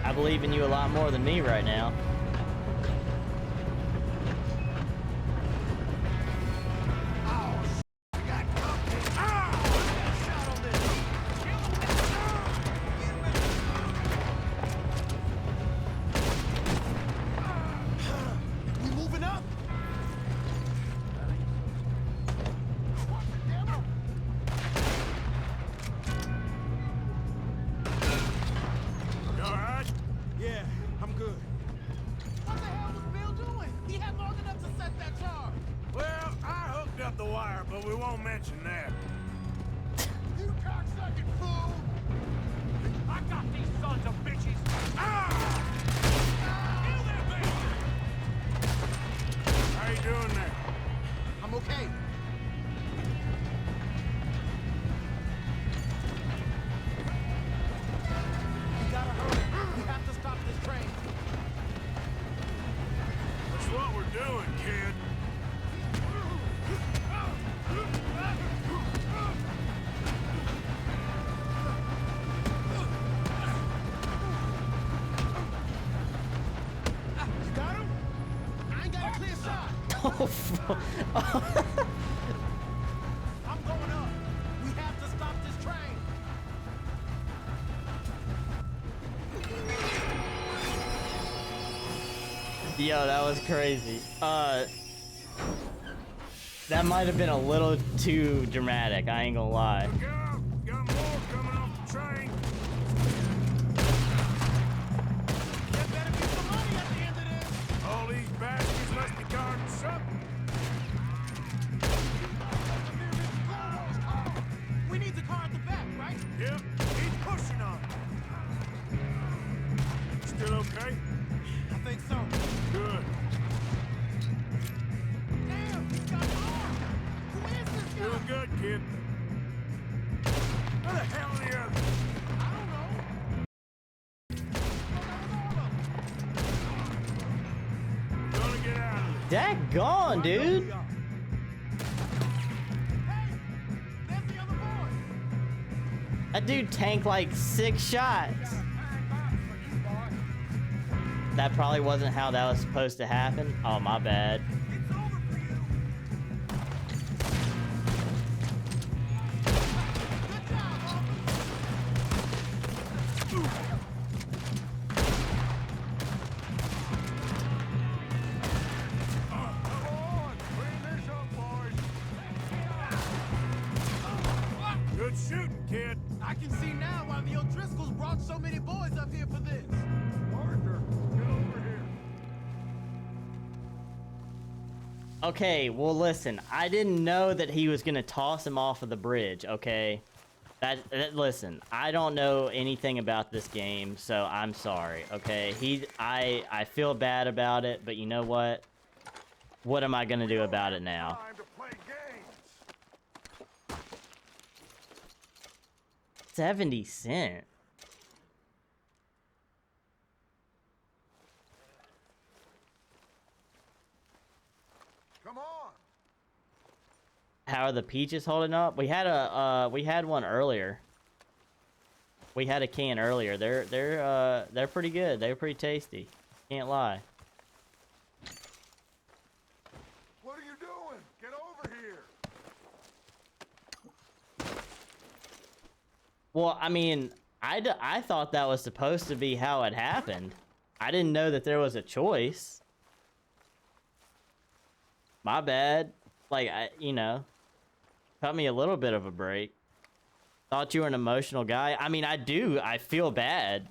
I believe in you a lot more than me right now. I'm going up. We have to stop this train. Yo, that was crazy. That might have been a little too dramatic. I ain't gonna lie. Got more coming off the train. There better be some money at the end of this. All these bastards must be guarding something. We need the car at the back, right? Yep, he's pushing on it. Still okay? I think so. Good. Damn, he's got an arm. Who is this guy? Doing good, kid. Where the hell are the others? I don't know. Gonna get out of here. Daggone, dude. That dude tanked like 6 shots. That probably wasn't how that was supposed to happen. Oh, my bad. Good shooting, kid. I can see now why the O'Driscolls brought so many boys up here for this. Arthur, get over here. Okay, well, listen. I didn't know that he was gonna toss him off of the bridge. Okay, listen. I don't know anything about this game, so I'm sorry. Okay, I feel bad about it, but you know what? What am I gonna do about it now? Time to play games. 70 cents. Come on. How are the peaches holding up? We had one earlier. We had a can earlier. They're pretty good. They're pretty tasty. Can't lie. What are you doing? Get over here. Well, I mean, I thought that was supposed to be how it happened. I didn't know that there was a choice. My bad. Like, cut me a little bit of a break. Thought you were an emotional guy. I mean, I do. I feel bad.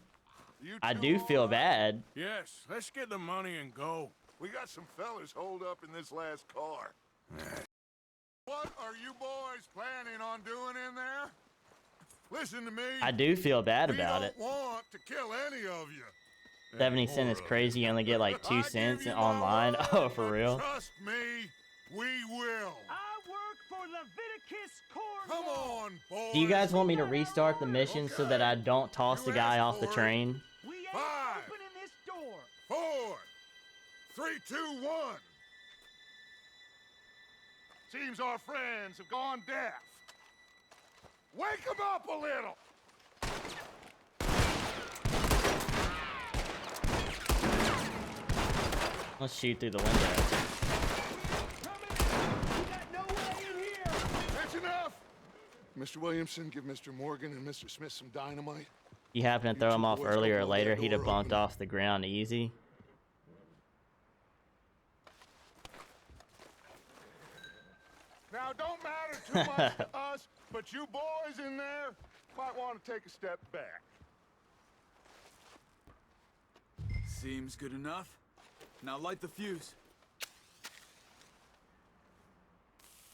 I do feel bad. Yes, let's get the money and go. We got some fellas holed up in this last car. What are you boys planning on doing in there? Listen to me. I do feel bad about it. We don't want to kill any of you. 70 cents is crazy. You only get like 2 cents online. Oh, for real? Trust me, we will. I work for Leviticus Come Cornwall. on, boys. Do you guys want me to restart the mission so that I don't toss the guy off the train? We ain't 5, opening this door. 4, 3, 2, 1. Seems our friends have gone deaf. Wake them up a little. Let's shoot through the window. That's enough. Mr. Williamson, give Mr. Morgan and Mr. Smith some dynamite. You happen to throw him off earlier or later, he'd have bumped off the ground easy. Now, don't matter too much to us, but you boys in there might want to take a step back. Seems good enough. Now light the fuse.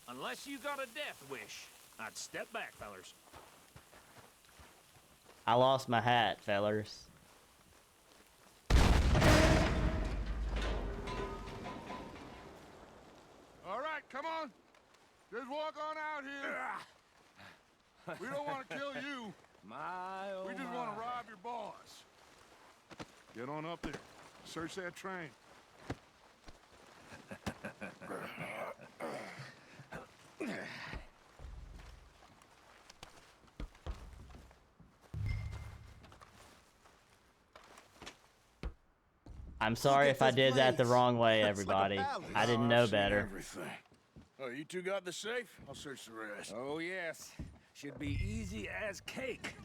Unless you got a death wish, I'd step back, fellers. I lost my hat, fellers. All right, come on. Just walk on out here. We don't want to kill you. We just want to rob your boss. Get on up there. Search that train. I'm sorry if I did that the wrong way, everybody. I didn't know better. Oh, you two got the safe? I'll search the rest. Oh, yes. Should be easy as cake.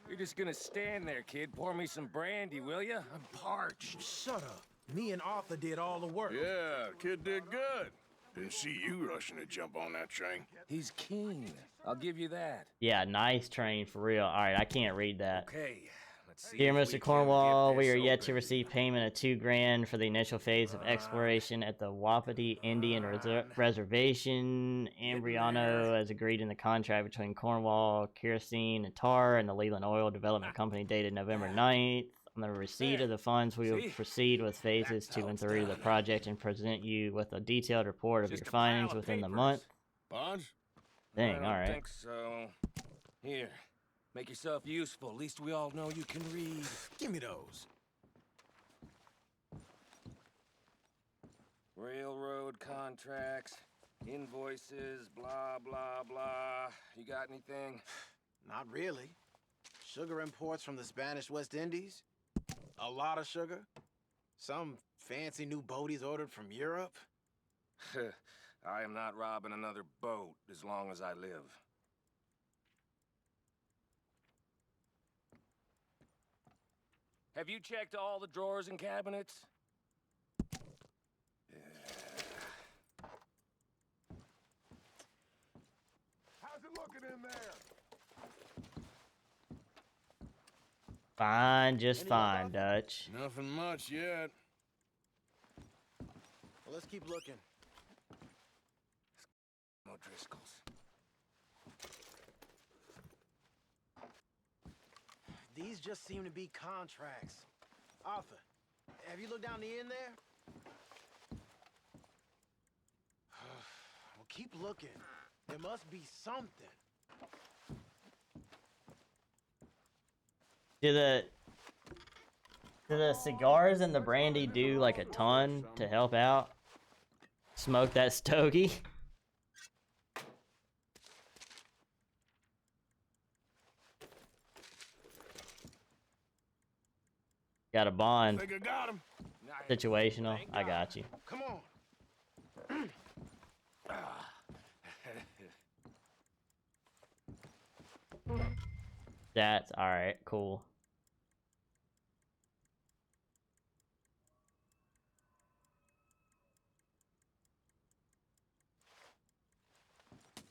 You're just gonna stand there, kid. Pour me some brandy, will ya? I'm parched. Shut up. Me and Arthur did all the work. Yeah, kid did good. Didn't see you rushing to jump on that train. He's keen. I'll give you that. Yeah, nice train for real. Alright, I can't read that. Okay. Let's see. Dear if we Mr. can Cornwall, get we this are yet to open. receive payment of $2 grand for the initial phase of exploration at the Wapiti Indian Reservation. Embriano has agreed in the contract between Cornwall, Kerosene, and Tar and the Leland Oil Development Company dated November 9th. On the receipt of the funds, we will proceed with phases 2 and 3 of the project and present you with a detailed report of your findings within the month. Bonds? Dang, I don't alright. think so. Here. Make yourself useful. At least we all know you can read. Give me those. Railroad contracts, invoices, blah, blah, blah. You got anything? Not really. Sugar imports from the Spanish West Indies. A lot of sugar. Some fancy new boat he's ordered from Europe. I am not robbing another boat as long as I live. Have you checked all the drawers and cabinets? How's it looking in there? Fine, just fine, Dutch. Nothing much yet. Well, let's keep looking. O'Driscoll's. These just seem to be contracts. Arthur, have you looked down the end there? Well, keep looking. There must be something. Do the cigars and the brandy do like a ton to help out? Smoke that stogie? Got a bond. Think I got him. Situational. I got you. Come on. That's alright, cool.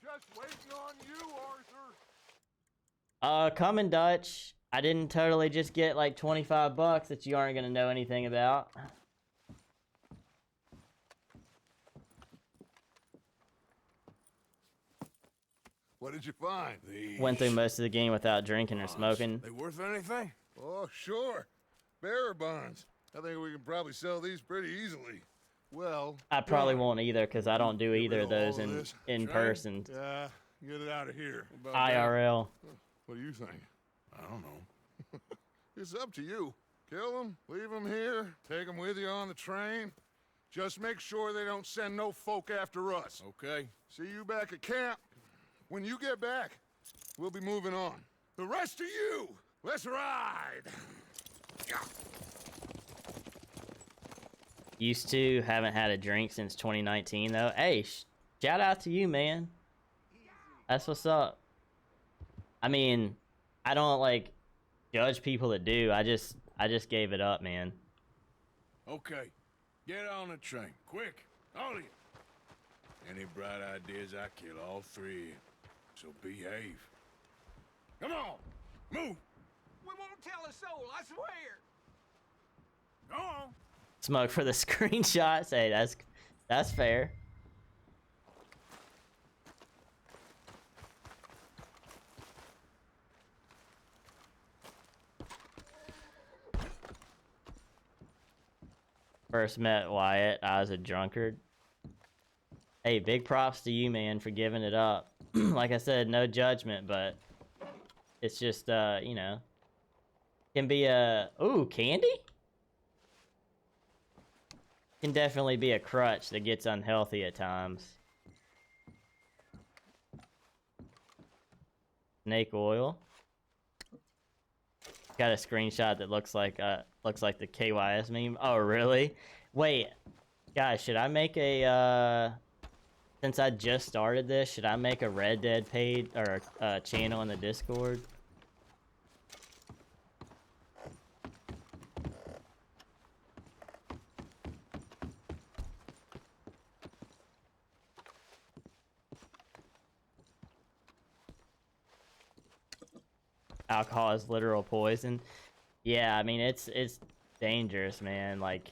Just waiting on you, Arthur. Coming, Dutch. I didn't totally just get like 25 bucks that you aren't gonna know anything about. What did you find? Went through most of the game without drinking or smoking. They worth anything? Oh, sure. bearer bonds. I think we can probably sell these pretty easily. Well, I probably done. won't either because I don't do Get either rid of those all in this. in Train? person. Yeah, get it out of here. What about that? IRL. What do you think? I don't know. It's up to you. Kill them, leave them here, take them with you on the train. Just make sure they don't send no folk after us. Okay. See you back at camp. When you get back, we'll be moving on. The rest of you, let's ride. Used to, haven't had a drink since 2019 though. Hey, shout out to you, man. That's what's up. I mean, I don't like judge people that do. I just gave it up, man. Okay. Get on the train. Quick. All of you. Any bright ideas, I kill all three of you. So behave. Come on. Move. We won't tell a soul, I swear. Go on. Smoke for the screenshots. Hey, that's fair. First met Wyatt, I was a drunkard. Hey, big props to you, man, for giving it up. Like I said, no judgment, but it's just, you know, can be a... Ooh, candy? Can definitely be a crutch that gets unhealthy at times. Snake oil. Got a screenshot that looks like the KYS meme. Oh, really? Wait, guys, should I make a since I just started this, should I make a Red Dead page or channel in the Discord? Alcohol is literal poison. Yeah, I mean it's dangerous, man. Like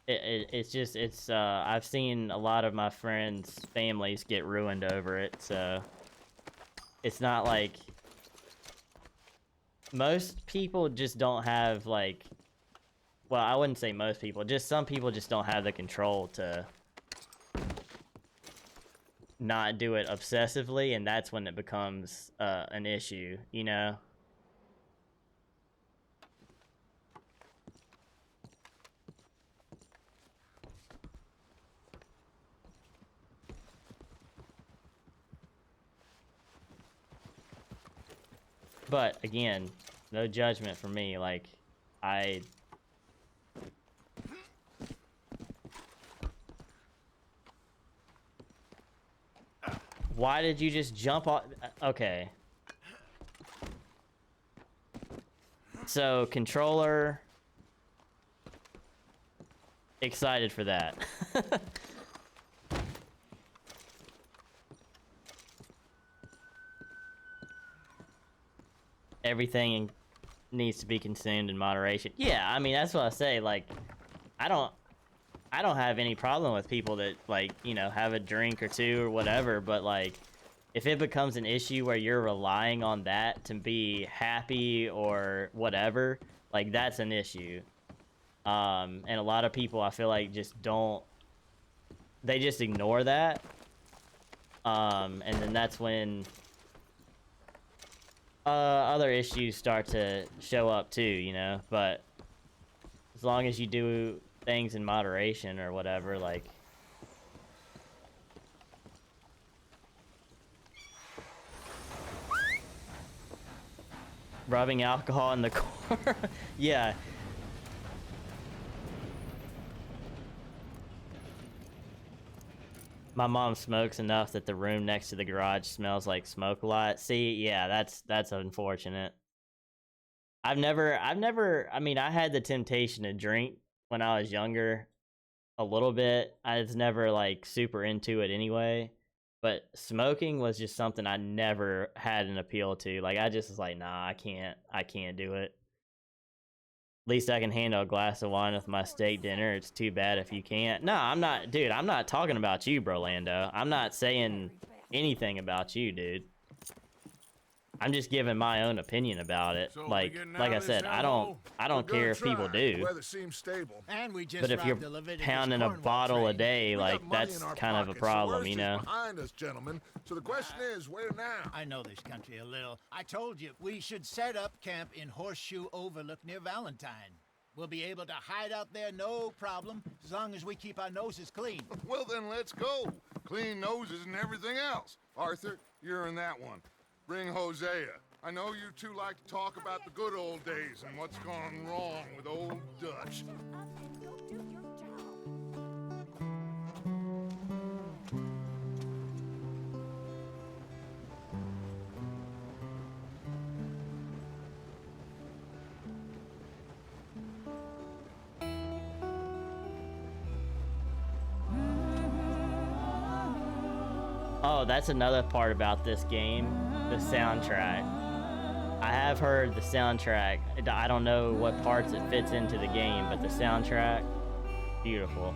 it's I've seen a lot of my friends' families get ruined over it, so it's not like most people just don't have like, well, I wouldn't say most people, just some people just don't have the control to not do it obsessively, and that's when it becomes an issue, you know? But again, no judgment for me. Like, why did you just jump off? Okay. So, controller. Excited for that. Everything needs to be consumed in moderation. Yeah, I mean, that's what I say. Like, I don't have any problem with people that, like, you know, have a drink or two or whatever, but like, if it becomes an issue where you're relying on that to be happy or whatever, like, that's an issue. And a lot of people, I feel like, they just ignore that. And then that's when other issues start to show up too, you know? But as long as you do things in moderation or whatever, like... Rubbing alcohol in the car? Yeah. My mom smokes enough that the room next to the garage smells like smoke a lot. See, yeah, that's unfortunate. I mean, I had the temptation to drink when I was younger a little bit. I was never like super into it anyway, but smoking was just something I never had an appeal to. Like, I just was like, nah, I can't do it. least I can handle a glass of wine with my steak dinner. It's too bad if you can't. No, I'm not, dude. I'm not talking about you, bro, Lando. I'm not saying anything about you, dude. I'm just giving my own opinion about it. So like I said, I don't care if people do. Weather seems stable. And we just But if you're robbed the Leviticus pounding a Cornwall bottle a train. day, We like got money that's in our kind of a pockets. problem, the worst you know. is behind us, gentlemen. So the question is, where now? I know this country a little. I told you, we should set up camp in Horseshoe Overlook near Valentine. We'll be able to hide out there no problem, as long as we keep our noses clean. Well, then let's go. Clean noses and everything else. Arthur, you're in that one. Bring Hosea. I know you two like to talk about the good old days and what's gone wrong with old Dutch. Oh, that's another part about this game, the soundtrack. I have heard the soundtrack. I don't know what parts it fits into the game, but the soundtrack, beautiful.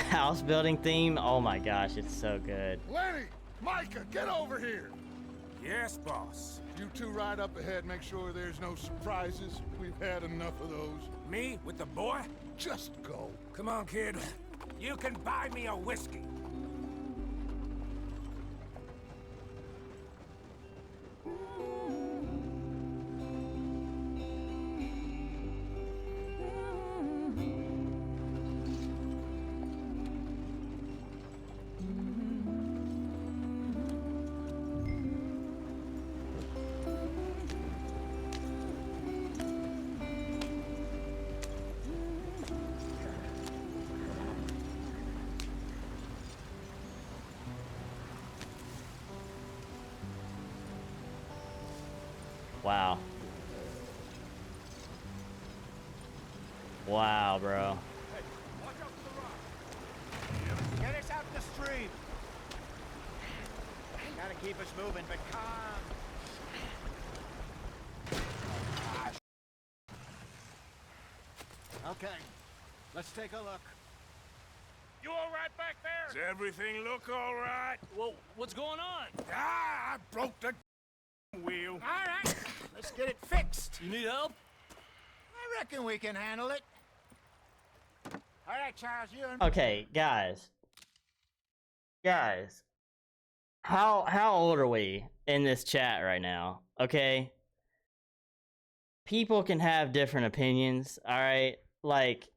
House building theme, oh my gosh, it's so good. Lenny! Micah, get over here! Yes, boss. You two ride up ahead, make sure there's no surprises. We've had enough of those. Me with the boy? Just go. Come on, kid. You can buy me a whiskey. Wow. Wow, bro. Get us out the stream. Gotta keep us moving, but calm. Okay, let's take a look. You all right back there? Does everything look all right? Whoa, what's going on? Ah, I broke the wheel. All right, let's get it fixed. You need help? I reckon we can handle it. All right, Charles, you and... Okay, guys. How old are we in this chat right now? Okay. People can have different opinions, all right? Like,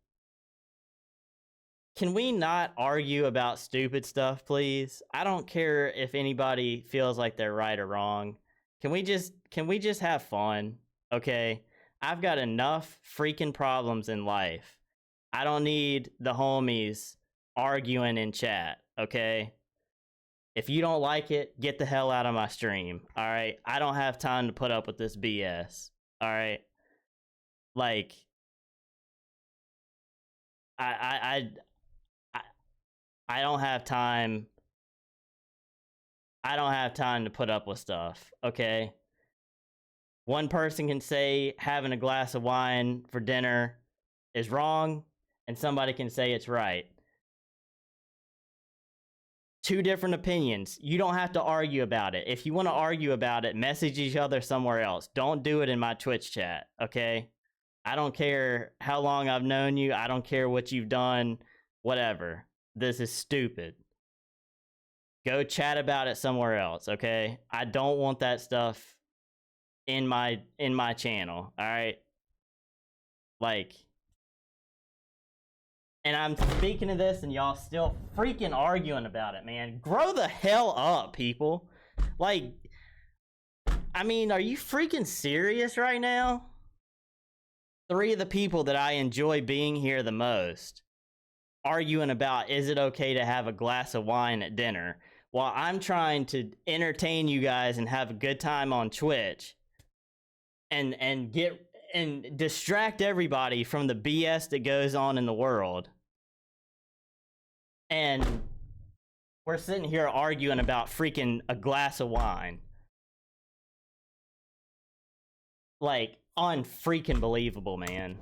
can we not argue about stupid stuff, please? I don't care if anybody feels like they're right or wrong. Can we just have fun? Okay? I've got enough freaking problems in life. I don't need the homies arguing in chat, okay? If you don't like it, get the hell out of my stream, all right? I don't have time to put up with this BS, all right? Like, I don't have time. I don't have time to put up with stuff, okay? One person can say having a glass of wine for dinner is wrong, and somebody can say it's right. Two different opinions. You don't have to argue about it. If you want to argue about it, message each other somewhere else. Don't do it in my Twitch chat, okay? I don't care how long I've known you. I don't care what you've done. Whatever. This is stupid. Go chat about it somewhere else, okay? I don't want that stuff in my channel, all right? Like, and I'm speaking of this and y'all still freaking arguing about it, man. Grow the hell up, people. Like, I mean, are you freaking serious right now? three of the people that I enjoy being here the most arguing about, is it okay to have a glass of wine at dinner, while I'm trying to entertain you guys and have a good time on Twitch and get and distract everybody from the BS that goes on in the world. And we're sitting here arguing about freaking a glass of wine. Like, unfreaking believable, man.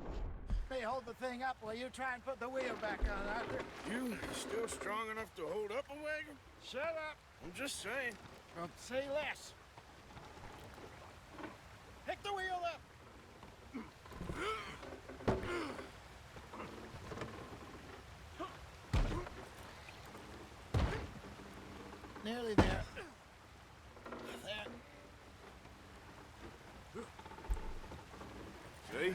Hey, hold the thing up while you try and put the wheel back on, Arthur. You still strong enough to hold up a wagon? Shut up. I'm just saying. Well, say less. Pick the wheel up. Nearly there. There. See?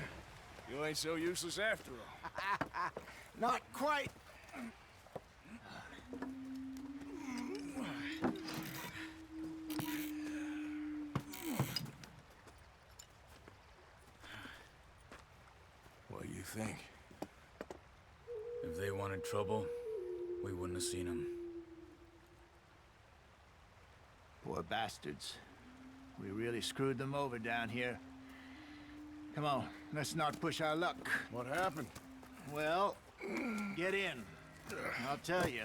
You ain't so useless after all. Not quite. What do you think? If they wanted trouble, we wouldn't have seen them. Poor bastards. We really screwed them over down here. Come on, let's not push our luck. What happened? Well, get in. I'll tell you.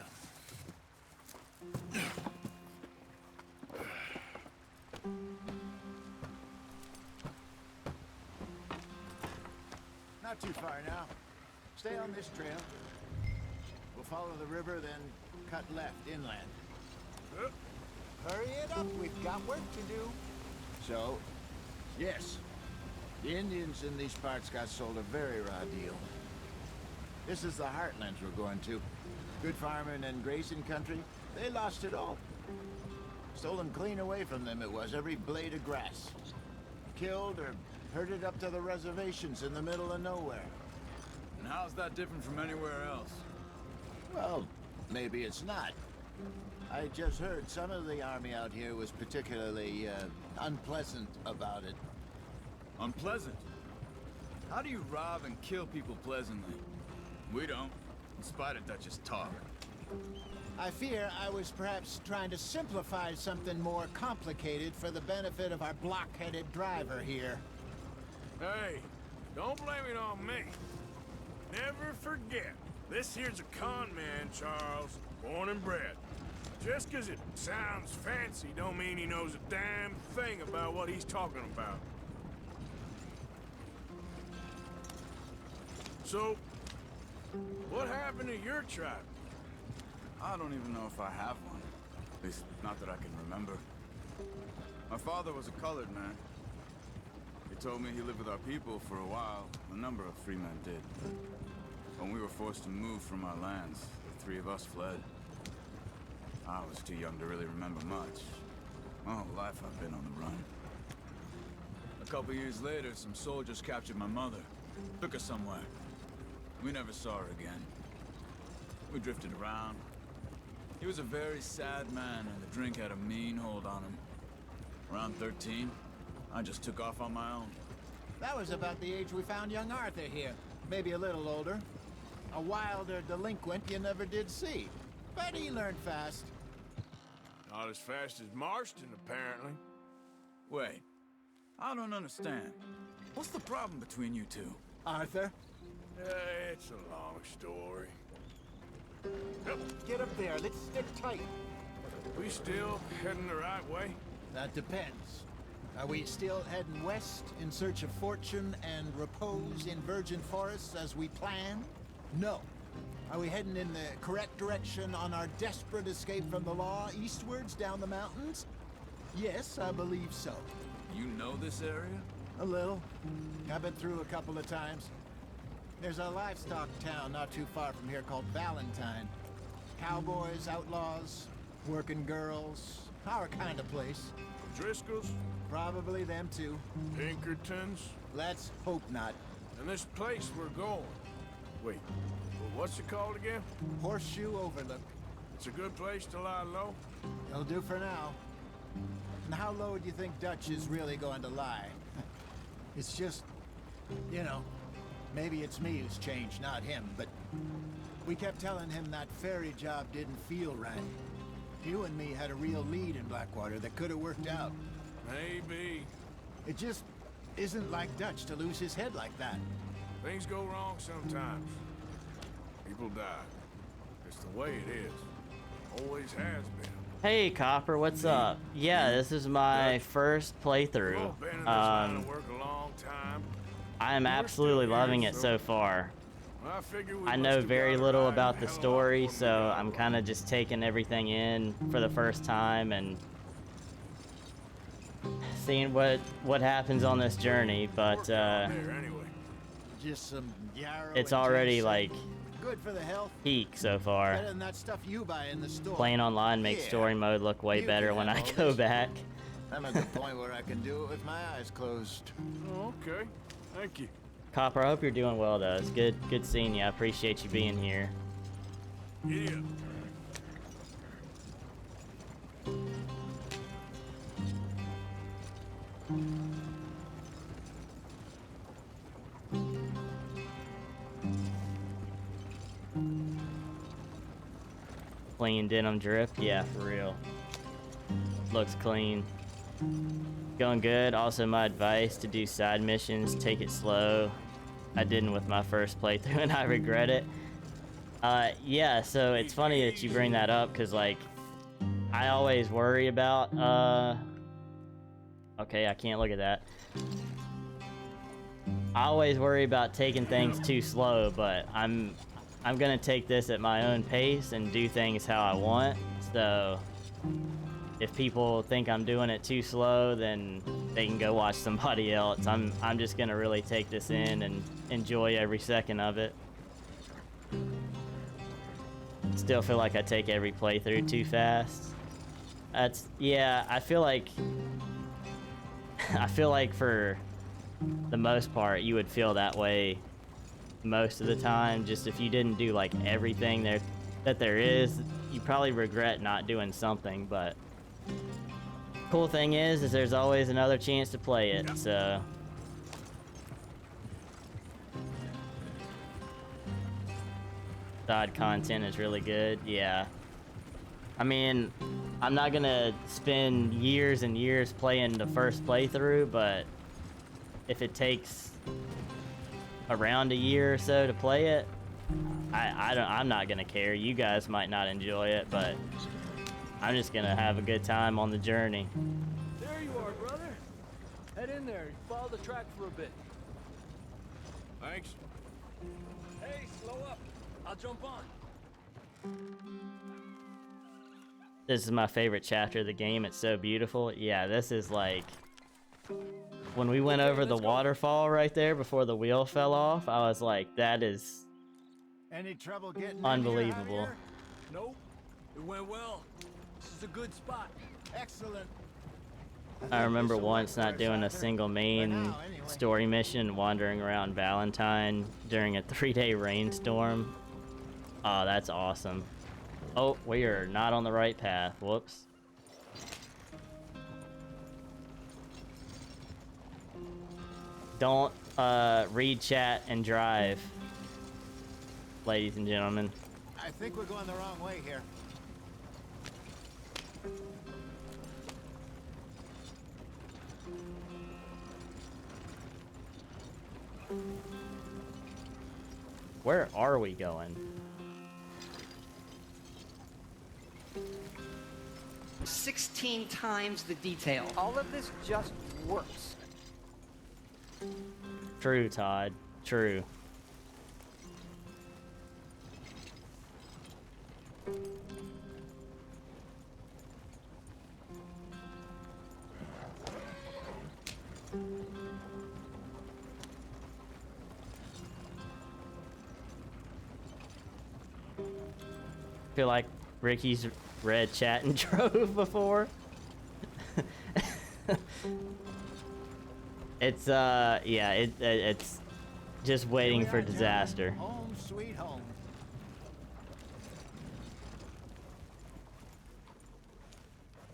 Not too far now. Stay on this trail. We'll follow the river, then cut left inland. Hurry it up, we've got work to do. So, yes, the Indians in these parts got sold a very raw deal. This is the heartlands we're going to. Good farming and grazing country, they lost it all. Stolen clean away from them it was, every blade of grass. Killed or herded up to the reservations in the middle of nowhere. And how's that different from anywhere else? Well, maybe it's not. I just heard some of the army out here was particularly unpleasant about it. Unpleasant? How do you rob and kill people pleasantly? We don't, in spite of Dutch's talk. I fear I was perhaps trying to simplify something more complicated for the benefit of our block-headed driver here. Hey, don't blame it on me. Never forget, this here's a con man, Charles, born and bred. Just 'cause it sounds fancy don't mean he knows a damn thing about what he's talking about. So, what happened to your tribe? I don't even know if I have one. At least, not that I can remember. My father was a colored man. He told me he lived with our people for a while. A number of free men did. When we were forced to move from our lands, the three of us fled. I was too young to really remember much. My whole life I've been on the run. A couple years later, some soldiers captured my mother. Took her somewhere. We never saw her again. We drifted around. He was a very sad man, and the drink had a mean hold on him. Around 13, I just took off on my own. That was about the age we found young Arthur here. Maybe a little older. A wilder delinquent you never did see. But he learned fast. Not as fast as Marston, apparently. Wait, I don't understand. What's the problem between you two? Arthur? It's a long story. Get up there, let's stick tight. We still heading the right way? That depends. Are we still heading west in search of fortune and repose in virgin forests as we planned? No. Are we heading in the correct direction on our desperate escape from the law eastwards down the mountains? Yes, I believe so. You know this area? A little. I've been through a couple of times. There's a livestock town not too far from here called Valentine. Cowboys, outlaws, working girls, our kind of place. Driscoll's? Probably them too. Pinkertons? Let's hope not. And this place we're going. Wait, what's it called again? Horseshoe Overlook. It's a good place to lie low? It'll do for now. And how low do you think Dutch is really going to lie? It's just, you know, Maybe it's me who's changed, not him, but we kept telling him that ferry job didn't feel right. You and me had a real lead in Blackwater that could have worked out. Maybe. It just isn't like Dutch to lose his head like that. Things go wrong sometimes. People die. It's the way it is. Always has been. Hey Copper, what's up? Yeah, this is my first playthrough. Been in this line of work a long time. I am absolutely loving it so far. I figure we I must know have very got a little ride about and the a hell of a lot story, more than so we got. I'm kind of just taking everything in for the first time and seeing what happens on this journey. But There, anyway. Just some yarrow it's and already ginseng. like Good for the health. peak so far. Better than that stuff you buy in the store. Playing online makes Yeah. story mode look way You better can when have I all go this. back. I'm at the point where I can do it with my eyes closed. Oh, okay. Thank you. Copper, I hope you're doing well though. It's good seeing you. I appreciate you being here. Idiot. Clean denim drip, yeah, for real. Looks clean. Going good. Also, my advice to do side missions, take it slow. I didn't with my first playthrough and I regret it. Yeah, so it's funny that you bring that up because, like, I always worry about, okay, I can't look at that. I always worry about taking things too slow, but I'm gonna take this at my own pace and do things how I want. So if people think I'm doing it too slow, then they can go watch somebody else. I'm just gonna really take this in and enjoy every second of it. Still feel like I take every playthrough too fast. Yeah, I feel like for the most part you would feel that way most of the time. Just if you didn't do like everything that there is, you probably regret not doing something. But cool thing is there's always another chance to play it. So side content is really good. Yeah, I mean, I'm not gonna spend years and years playing the first playthrough, but if it takes around a year or so to play it, I'm not gonna care. You guys might not enjoy it, but I'm just gonna have a good time on the journey. There you are, brother. Head in there. Follow the track for a bit. Thanks. Hey, slow up. I'll jump on. This is my favorite chapter of the game. It's so beautiful. Yeah, this is like when we went over the waterfall right there before the wheel fell off. I was like, that is Any trouble getting unbelievable. In here? Nope. It went well. This is a good spot. Excellent. I remember once not doing a single main story mission, wandering around Valentine during a 3-day rainstorm. Oh, that's awesome. Oh, we are not on the right path. Whoops. Don't read chat and drive, ladies and gentlemen. I think we're going the wrong way here. Where are we going? 16 times the detail. All of this just works. True, Todd. True. Feel like Ricky's read chat and drove before. It's yeah, it's just waiting for disaster. Home sweet home.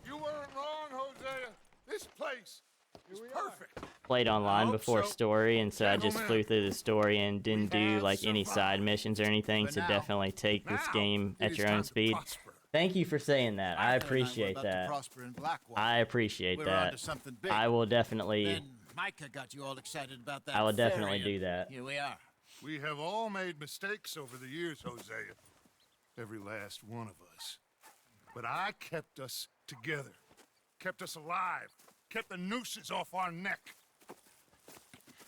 You weren't wrong, Hosea. This place is perfect. played online before so. story, and so I just Gentlemen, flew through the story and didn't do have like any side survived. missions or anything. But So now- definitely take this now game it at is your time own to speed. prosper. Thank you for saying that. I Arthur and appreciate were about to that. prosper in Blackwater. I appreciate We're that. onto something big. I will definitely. Then Micah got you all excited about that. I will definitely ferry, do and that. Here we are. We have all made mistakes over the years, Hosea. Every last one of us. But I kept us together. Kept us alive. Kept the nooses off our neck.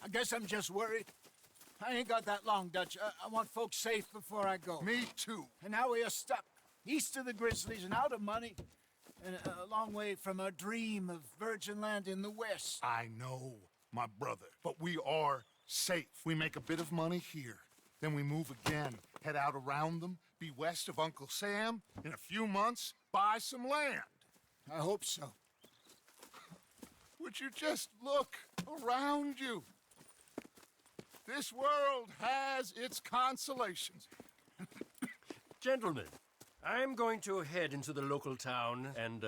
I guess I'm just worried. I ain't got that long, Dutch. I want folks safe before I go. Me too. And now we are stuck east of the Grizzlies and out of money, and a long way from our dream of virgin land in the west. I know, my brother, but we are safe. We make a bit of money here, then we move again, head out around them, be west of Uncle Sam, in a few months, buy some land. I hope so. Would you just look around you? This world has its consolations. Gentlemen, I'm going to head into the local town and,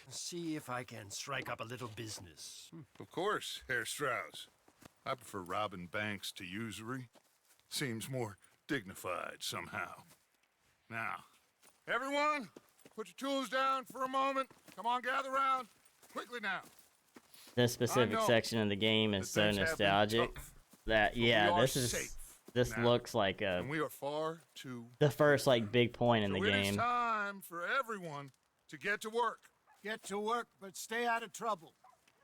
see if I can strike up a little business. Of course, Herr Strauss. I prefer robbing banks to usury. Seems more dignified somehow. Now, everyone, put your tools down for a moment. Come on, gather round. Quickly now. This specific know section of the game is so things have been nostalgic tough, that we yeah, are this is safe this now, looks like a And we are far too. the first like big point in the So it is game. time for everyone to get to work. Get to work, but stay out of trouble.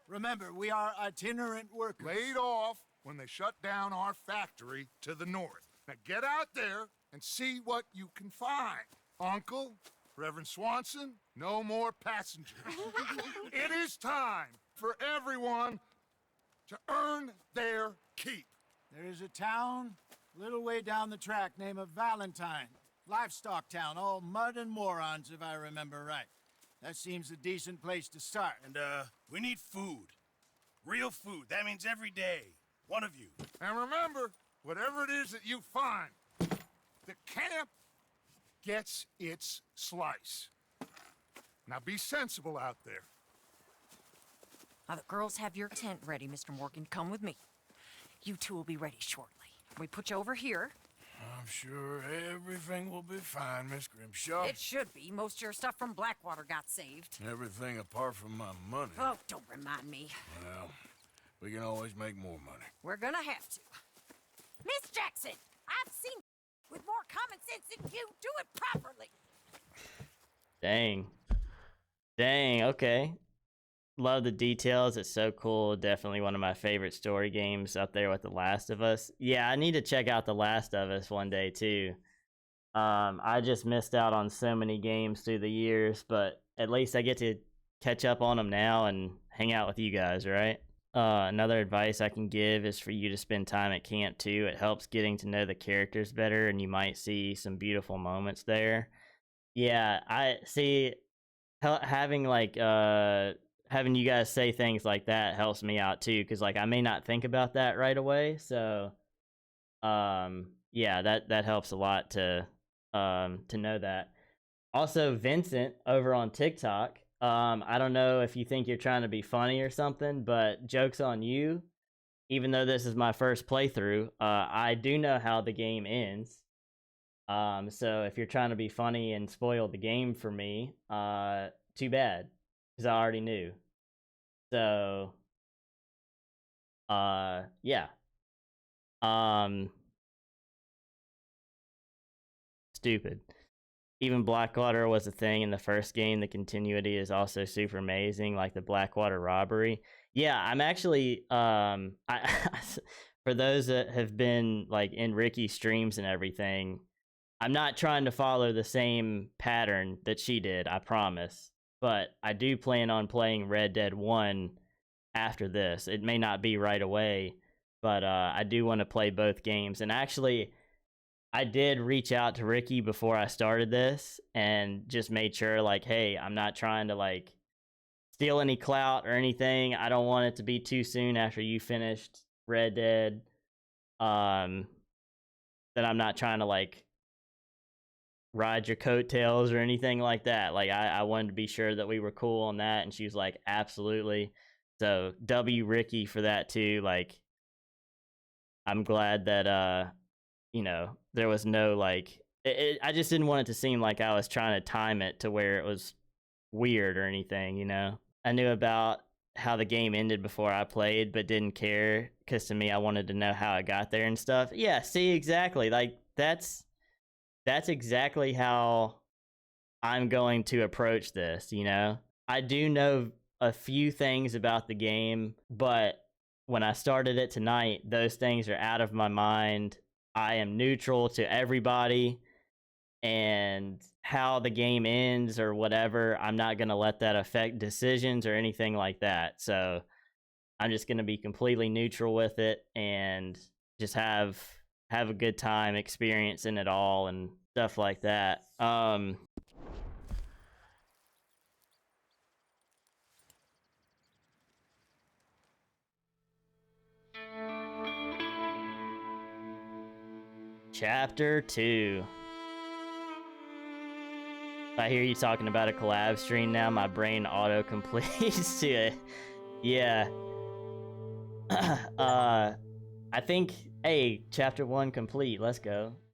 Remember, we are itinerant workers. Laid off when they shut down our factory to the north. Now get out there and see what you can find. Uncle, Reverend Swanson, no more passengers. It is time for everyone to earn their keep. There is a town a little way down the track named Valentine. Livestock town, all mud and morons, if I remember right. That seems a decent place to start. And, we need food. Real food. That means every day. One of you. And remember, whatever it is that you find, the camp gets its slice. Now be sensible out there. Now, the girls have your tent ready, Mr. Morgan. Come with me. You two will be ready shortly. We put you over here. I'm sure everything will be fine, Miss Grimshaw. It should be. Most of your stuff from Blackwater got saved. Everything apart from my money. Oh, don't remind me. Well, we can always make more money. We're gonna have to. Miss Jackson, I've seen with more common sense than you. Do it properly. Dang. Dang, okay. Love the details. It's so cool. Definitely one of my favorite story games up there with The Last of Us. Yeah, I need to check out The Last of Us one day too. I just missed out on so many games through the years, but at least I get to catch up on them now and hang out with you guys, right? Another advice I can give is for you to spend time at camp too. It helps getting to know the characters better, and you might see some beautiful moments there. Yeah, I see. Having like having you guys say things like that helps me out too, because like I may not think about that right away. So, yeah, that helps a lot to know that. Also, Vincent over on TikTok. I don't know if you think you're trying to be funny or something, but joke's on you. Even though this is my first playthrough, I do know how the game ends. So if you're trying to be funny and spoil the game for me, too bad, because I already knew. So, yeah. Stupid. Even Blackwater was a thing in the first game. The continuity is also super amazing, like the Blackwater robbery. Yeah, I'm actually, for those that have been like in Ricky's streams and everything, I'm not trying to follow the same pattern that she did, I promise. But I do plan on playing Red Dead 1 after this. It may not be right away, but I do want to play both games. And actually, I did reach out to Ricky before I started this and just made sure, like, hey, I'm not trying to, like, steal any clout or anything. I don't want it to be too soon after you finished Red Dead. That I'm not trying to, like, ride your coattails or anything like that. Like, I wanted to be sure that we were cool on that, and she was like, absolutely. So W Ricky for that too. Like, I'm glad that you know, there was no like I just didn't want it to seem like I was trying to time it to where it was weird or anything, you know. I knew about how the game ended before I played, but didn't care because to me, I wanted to know how I got there and stuff. Yeah, see, exactly. Like that's exactly how I'm going to approach this. You know, I do know a few things about the game, but when I started it tonight, those things are out of my mind. I am neutral to everybody, and how the game ends or whatever, I'm not going to let that affect decisions or anything like that. So I'm just going to be completely neutral with it and just have a good time experiencing it all and stuff like that. Chapter 2. If I hear you talking about a collab stream now, my brain auto completes to it. Yeah. I think, hey, chapter 1 complete. Let's go.